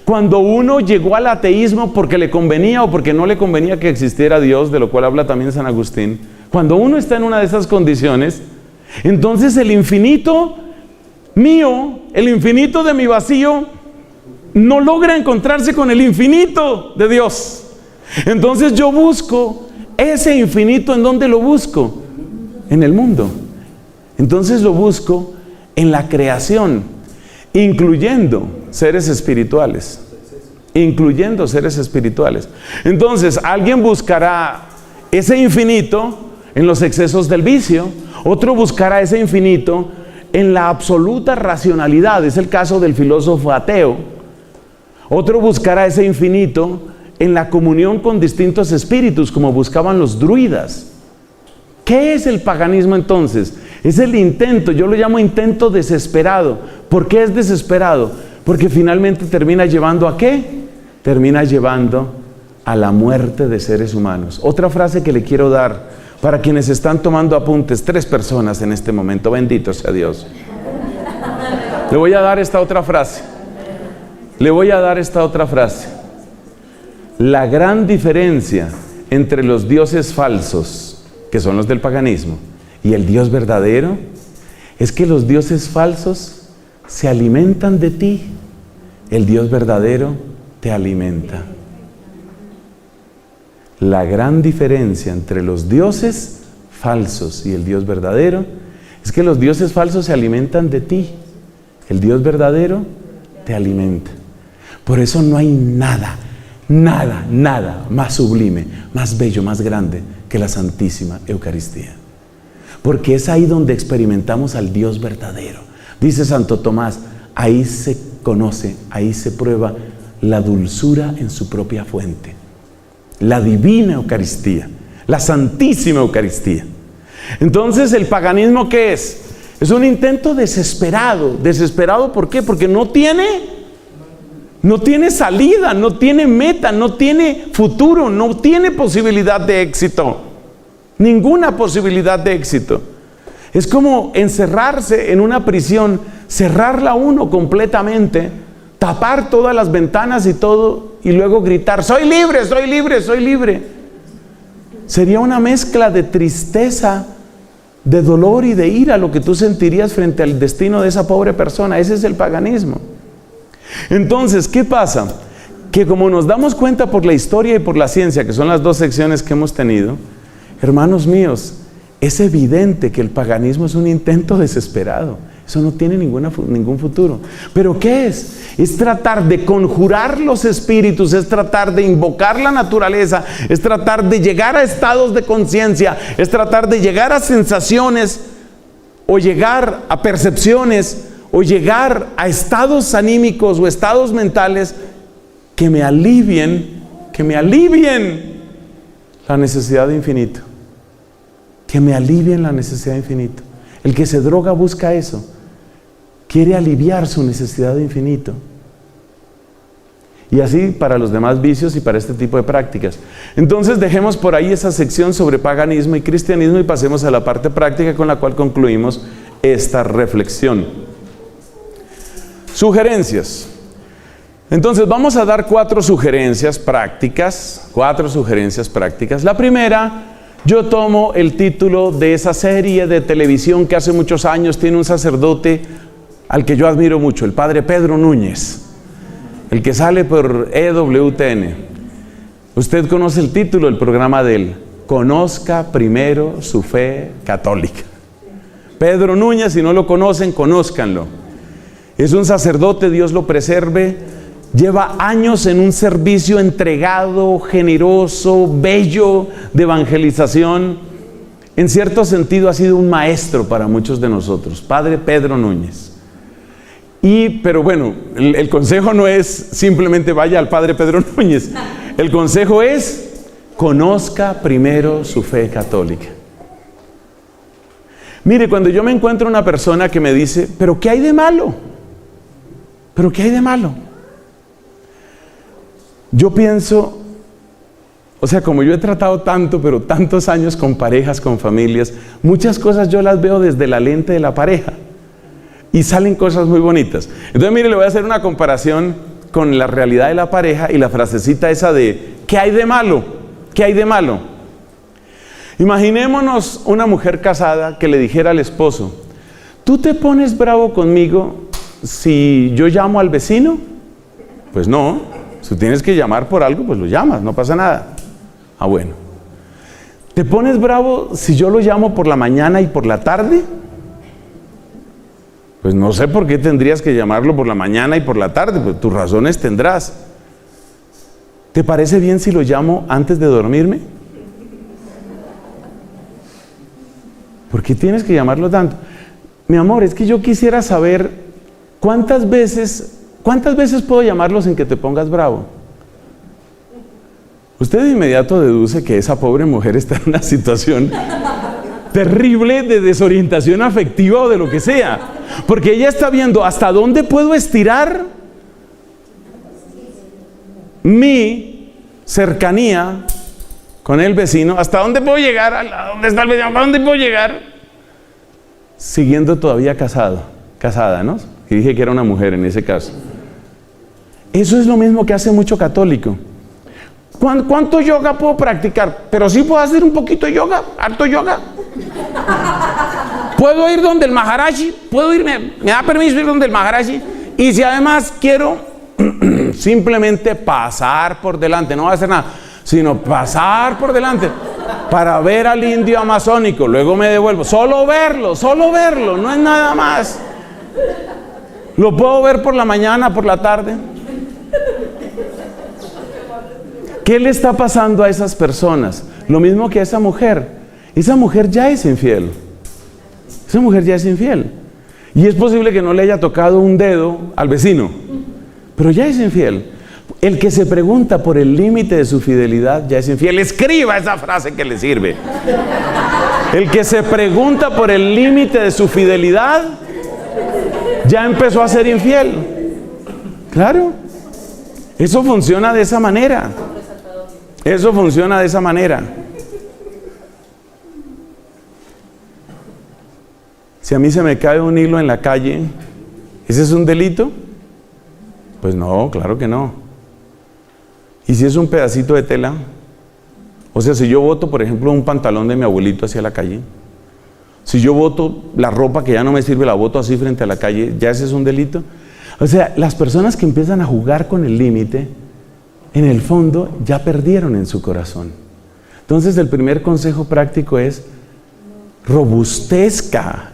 cuando uno llegó al ateísmo porque le convenía o porque no le convenía que existiera Dios, de lo cual habla también San Agustín, cuando uno está en una de esas condiciones, entonces el infinito mío, el infinito de mi vacío, no logra encontrarse con el infinito de Dios. Entonces yo busco ese infinito. ¿En dónde lo busco? En el mundo. Entonces lo busco en la creación, incluyendo seres espirituales. Entonces alguien buscará ese infinito en los excesos del vicio, otro buscará ese infinito en la absoluta racionalidad, es el caso del filósofo ateo. Otro buscará ese infinito en la comunión con distintos espíritus, como buscaban los druidas. ¿Qué es el paganismo entonces? Es el intento, yo lo llamo intento desesperado. ¿Por qué es desesperado? Porque finalmente termina llevando ¿a qué? Termina llevando a la muerte de seres humanos. Otra frase que le quiero dar para quienes están tomando apuntes, 3 personas en este momento, bendito sea Dios. Le voy a dar esta otra frase. La gran diferencia entre los dioses falsos, que son los del paganismo, y el Dios verdadero, es que los dioses falsos se alimentan de ti, el Dios verdadero te alimenta. La gran diferencia entre los dioses falsos y el Dios verdadero es que los dioses falsos se alimentan de ti, el Dios verdadero te alimenta. Por eso no hay nada más sublime, más bello, más grande que la Santísima Eucaristía. Porque es ahí donde experimentamos al Dios verdadero. Dice Santo Tomás, ahí se conoce, ahí se prueba la dulzura en su propia fuente. La divina Eucaristía, la Santísima Eucaristía. Entonces, ¿el paganismo qué es? Es un intento desesperado. ¿Desesperado por qué? Porque no tiene salida, no tiene meta, no tiene futuro, no tiene posibilidad de éxito. Ninguna posibilidad de éxito. Es como encerrarse en una prisión, cerrarla uno completamente, tapar todas las ventanas y todo, y luego gritar, soy libre, soy libre, soy libre. Sería una mezcla de tristeza, de dolor y de ira lo que tú sentirías frente al destino de esa pobre persona. Ese es el paganismo. Entonces, ¿qué pasa? Que como nos damos cuenta por la historia y por la ciencia, que son las dos secciones que hemos tenido, hermanos míos, es evidente que el paganismo es un intento desesperado. Eso no tiene ningún futuro. ¿Pero qué es? Es tratar de conjurar los espíritus, es tratar de invocar la naturaleza, es tratar de llegar a estados de conciencia, es tratar de llegar a sensaciones, o llegar a percepciones, o llegar a estados anímicos o estados mentales que me alivien la necesidad de infinito. Que me alivien la necesidad de infinito. El que se droga busca eso. Quiere aliviar su necesidad de infinito. Y así para los demás vicios y para este tipo de prácticas. Entonces dejemos por ahí esa sección sobre paganismo y cristianismo y pasemos a la parte práctica con la cual concluimos esta reflexión. Sugerencias. Entonces vamos a dar 4 sugerencias prácticas. La primera, yo tomo el título de esa serie de televisión que hace muchos años tiene un sacerdote al que yo admiro mucho, el padre Pedro Núñez, el que sale por EWTN. Usted conoce el título del programa de él, Conozca primero su fe católica. Pedro Núñez, si no lo conocen, conózcanlo. Es un sacerdote, Dios lo preserve, lleva años en un servicio entregado, generoso, bello de evangelización. En cierto sentido ha sido un maestro para muchos de nosotros, Padre Pedro Núñez. Pero bueno, el consejo no es simplemente vaya al Padre Pedro Núñez. El consejo es, conozca primero su fe católica. Mire, cuando yo me encuentro una persona que me dice, ¿pero qué hay de malo? ¿Pero qué hay de malo? Yo pienso, o sea, como yo he tratado tanto, pero tantos años con parejas, con familias, muchas cosas yo las veo desde la lente de la pareja. Y salen cosas muy bonitas. Entonces, mire, le voy a hacer una comparación con la realidad de la pareja y la frasecita esa de, ¿qué hay de malo? ¿Qué hay de malo? Imaginémonos una mujer casada que le dijera al esposo, ¿tú te pones bravo conmigo si yo llamo al vecino? Pues no, si tienes que llamar por algo, pues lo llamas, no pasa nada. Ah, bueno. ¿Te pones bravo si yo lo llamo por la mañana y por la tarde? Pues no sé por qué tendrías que llamarlo por la mañana y por la tarde, pues tus razones tendrás. ¿Te parece bien si lo llamo antes de dormirme? ¿Por qué tienes que llamarlo tanto? Mi amor, es que yo quisiera saber ¿cuántas veces puedo llamarlo sin que te pongas bravo? Usted de inmediato deduce que esa pobre mujer está en una situación terrible de desorientación afectiva o de lo que sea, porque ella está viendo hasta dónde puedo estirar mi cercanía con el vecino, hasta dónde puedo llegar, a dónde está el vecino, ¿a dónde puedo llegar? Siguiendo todavía casada, ¿no? Y dije que era una mujer en ese caso. Eso es lo mismo que hace mucho católico. ¿Cuánto yoga puedo practicar? Pero sí puedo hacer un poquito de yoga, harto yoga. Puedo ir donde el Maharaji, me da permiso ir donde el Maharaji. Y si además quiero simplemente pasar por delante, no voy a hacer nada, sino pasar por delante para ver al indio amazónico, luego me devuelvo, solo verlo, no es nada más. Lo puedo ver por la mañana, por la tarde. ¿Qué le está pasando a esas personas? Lo mismo que a esa mujer. Esa mujer ya es infiel. Esa mujer ya es infiel. Y es posible que no le haya tocado un dedo al vecino, pero ya es infiel. El que se pregunta por el límite de su fidelidad ya es infiel. Escriba esa frase que le sirve. El que se pregunta por el límite de su fidelidad ya empezó a ser infiel. Claro. Eso funciona de esa manera. Eso funciona de esa manera. Si a mí se me cae un hilo en la calle, ¿ese es un delito? Pues no, claro que no. ¿Y si es un pedacito de tela? O sea, si yo boto, por ejemplo, un pantalón de mi abuelito hacia la calle, si yo boto la ropa que ya no me sirve, la boto así frente a la calle, ¿ya ese es un delito? O sea, las personas que empiezan a jugar con el límite, en el fondo ya perdieron en su corazón. Entonces el primer consejo práctico es: robustezca.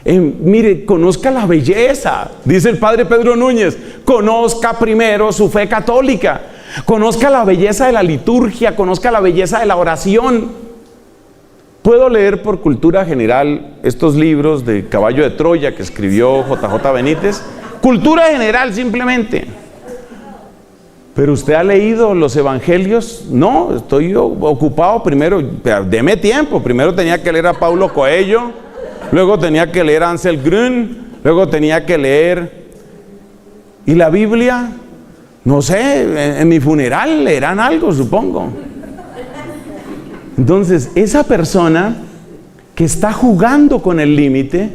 Mire, conozca la belleza. Dice el padre Pedro Núñez: conozca primero su fe católica, conozca la belleza de la liturgia, conozca la belleza de la oración. Puedo leer por cultura general estos libros de Caballo de Troya que escribió JJ Benítez, cultura general simplemente. Pero usted ha leído los evangelios. No, estoy ocupado primero. Deme tiempo. Primero tenía que leer a Paulo Coelho, luego tenía que leer a Ansel Grün, luego tenía que leer. Y la Biblia, no sé, en mi funeral leerán algo, supongo. Entonces, esa persona que está jugando con el límite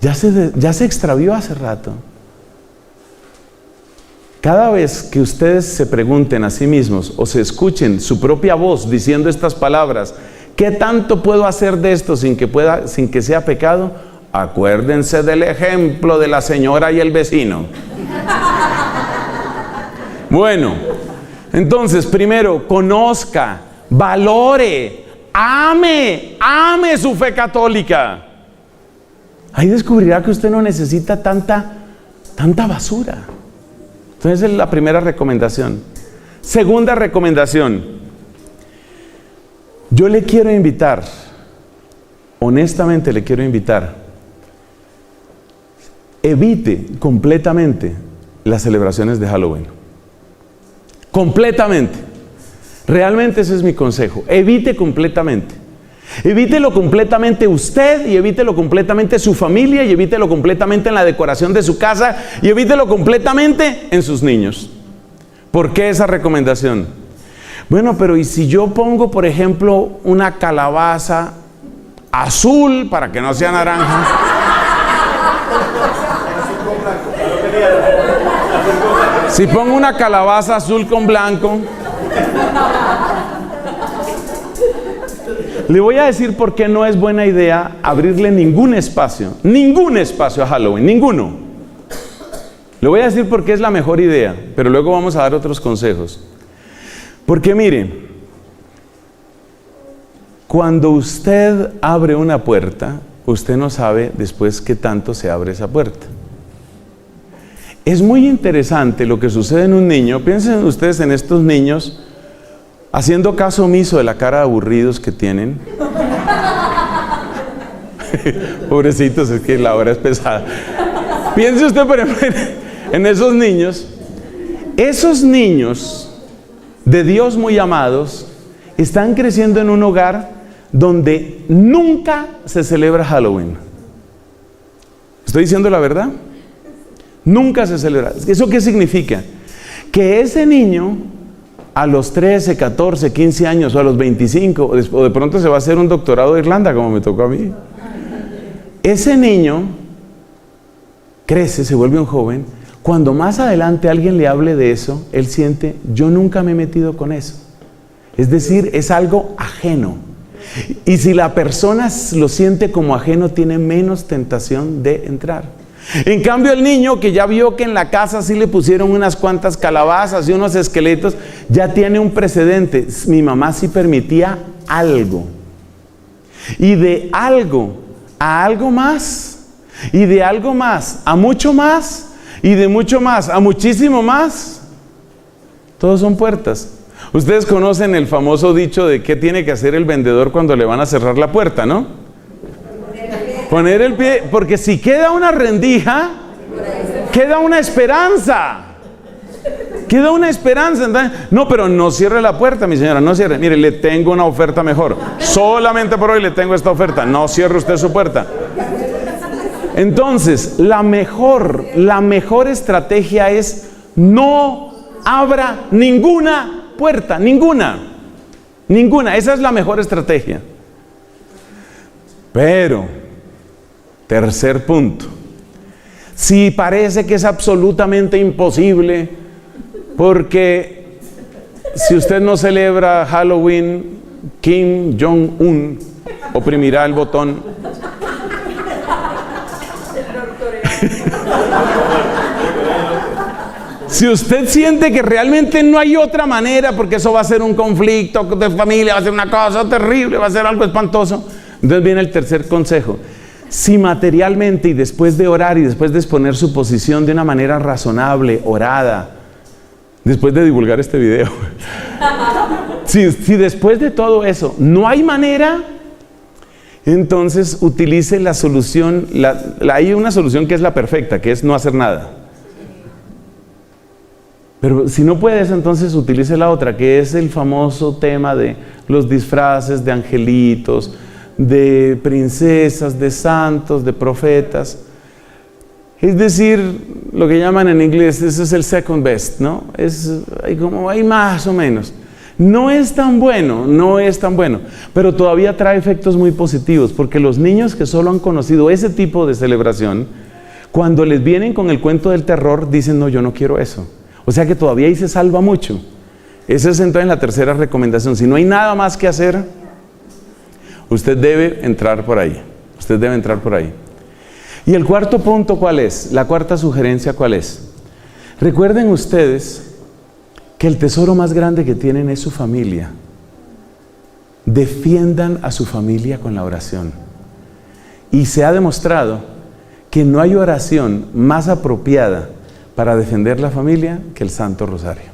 ya se extravió hace rato. Cada vez que ustedes se pregunten a sí mismos o se escuchen su propia voz diciendo estas palabras: ¿qué tanto puedo hacer de esto sin que sea pecado? Acuérdense del ejemplo de la señora y el vecino. Bueno, entonces primero, conozca, valore, ame su fe católica. Ahí descubrirá que usted no necesita tanta basura. Entonces, esa es la primera recomendación. Segunda recomendación: yo le quiero invitar, honestamente le quiero invitar, evite completamente las celebraciones de Halloween. Completamente. Realmente ese es mi consejo. Evite completamente. Evítelo completamente usted, y evítelo completamente su familia, y evítelo completamente en la decoración de su casa, y evítelo completamente en sus niños. ¿Por qué esa recomendación? Bueno, pero ¿y si yo pongo, por ejemplo, una calabaza azul para que no sea naranja? Si pongo una calabaza azul con blanco, le voy a decir por qué no es buena idea abrirle ningún espacio a Halloween, ninguno. Le voy a decir por qué es la mejor idea, pero luego vamos a dar otros consejos. Porque mire, cuando usted abre una puerta, usted no sabe después qué tanto se abre esa puerta. Es muy interesante lo que sucede en un niño. Piensen ustedes en estos niños haciendo caso omiso de la cara de aburridos que tienen. Pobrecitos, es que la hora es pesada. Piense usted, por ejemplo, en esos niños. Esos niños de Dios muy amados están creciendo en un hogar donde nunca se celebra Halloween. ¿Estoy diciendo la verdad? Nunca se celebra. ¿Eso qué significa? Que ese niño a los 13, 14, 15 años o a los 25, o de pronto se va a hacer un doctorado de Irlanda, como me tocó a mí. Ese niño crece, se vuelve un joven. Cuando más adelante alguien le hable de eso, él siente: yo nunca me he metido con eso. Es decir, es algo ajeno. Y si la persona lo siente como ajeno, tiene menos tentación de entrar. En cambio, el niño que ya vio que en la casa sí le pusieron unas cuantas calabazas y unos esqueletos, ya tiene un precedente. Mi mamá sí permitía algo. Y de algo a algo más, y de algo más a mucho más, y de mucho más a muchísimo más, todos son puertas. Ustedes conocen el famoso dicho de qué tiene que hacer el vendedor cuando le van a cerrar la puerta, ¿no? Poner el pie, porque si queda una rendija, queda una esperanza. Queda una esperanza. Entonces, no, pero no cierre la puerta, mi señora, no cierre. Mire, le tengo una oferta mejor. Solamente por hoy le tengo esta oferta. No cierre usted su puerta. Entonces, la mejor estrategia es no abra ninguna puerta, ninguna. Esa es la mejor estrategia. Pero, tercer punto. Si parece que es absolutamente imposible, porque si usted no celebra Halloween, Kim Jong-un oprimirá el botón. Si usted siente que realmente no hay otra manera, porque eso va a ser un conflicto de familia, va a ser una cosa terrible, va a ser algo espantoso, entonces viene el tercer consejo. Si materialmente y después de orar y después de exponer su posición de una manera razonable, orada, después de divulgar este video, si después de todo eso no hay manera, entonces utilice la solución, hay una solución que es la perfecta, que es no hacer nada. Pero si no puede eso, entonces utilice la otra, que es el famoso tema de los disfraces de angelitos, de princesas, de santos, de profetas. Es decir, lo que llaman en inglés, ese es el second best, ¿no? Hay más o menos. No es tan bueno, pero todavía trae efectos muy positivos, porque los niños que solo han conocido ese tipo de celebración, cuando les vienen con el cuento del terror, dicen, no, yo no quiero eso. O sea que todavía ahí se salva mucho. Esa es entonces la tercera recomendación. Si no hay nada más que hacer, usted debe entrar por ahí. Y el cuarto punto, ¿cuál es? La cuarta sugerencia, ¿cuál es? Recuerden ustedes que el tesoro más grande que tienen es su familia. Defiendan a su familia con la oración. Y se ha demostrado que no hay oración más apropiada para defender la familia que el Santo Rosario.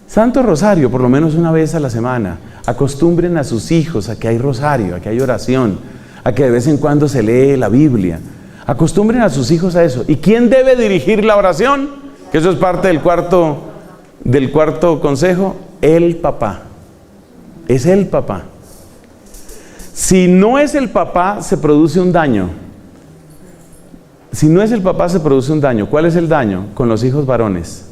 Santo Rosario, por lo menos una vez a la semana. Acostumbren a sus hijos a que hay rosario, a que hay oración, a que de vez en cuando se lee la Biblia. Acostumbren a sus hijos a eso. ¿Y quién debe dirigir la oración? Que eso es parte del cuarto consejo. El papá. Es el papá. Si no es el papá, se produce un daño. ¿Cuál es el daño? Con los hijos varones.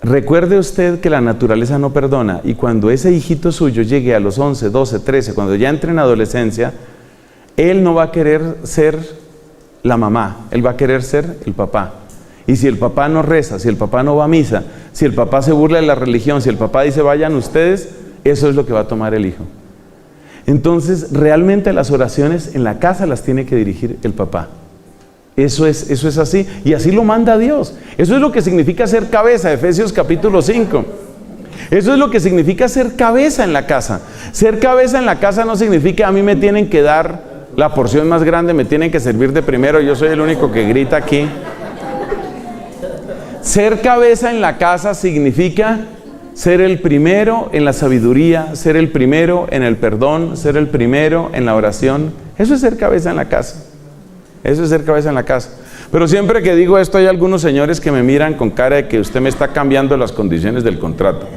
Recuerde usted que la naturaleza no perdona, y cuando ese hijito suyo llegue a los 11, 12, 13, cuando ya entre en adolescencia, él no va a querer ser la mamá, él va a querer ser el papá. Y si el papá no reza, si el papá no va a misa, si el papá se burla de la religión, si el papá dice vayan ustedes, eso es lo que va a tomar el hijo. Entonces, realmente las oraciones en la casa las tiene que dirigir el papá. Eso es así, y así lo manda Dios. Eso es lo que significa ser cabeza, Efesios capítulo 5. Eso es lo que significa ser cabeza en la casa. Ser cabeza en la casa no significa a mí me tienen que dar la porción más grande, me tienen que servir de primero, yo soy el único que grita aquí. Ser cabeza en la casa significa ser el primero en la sabiduría, ser el primero en el perdón, ser el primero en la oración. Eso es ser cabeza en la casa. Pero siempre que digo esto hay algunos señores que me miran con cara de que usted me está cambiando las condiciones del contrato.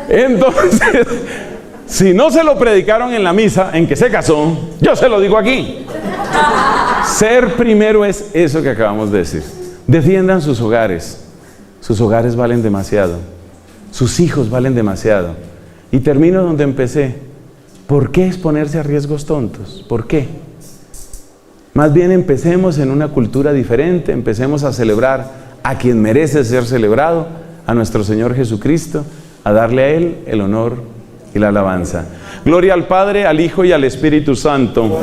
Entonces, si no se lo predicaron en la misa en que se casó, yo se lo digo aquí. Ser primero es eso que acabamos de decir. Defiendan sus hogares. Sus hogares valen demasiado. Sus hijos valen demasiado. Y termino donde empecé. ¿Por qué exponerse a riesgos tontos? ¿Por qué? Más bien empecemos en una cultura diferente, empecemos a celebrar a quien merece ser celebrado, a nuestro Señor Jesucristo, a darle a Él el honor y la alabanza. Gloria al Padre, al Hijo y al Espíritu Santo.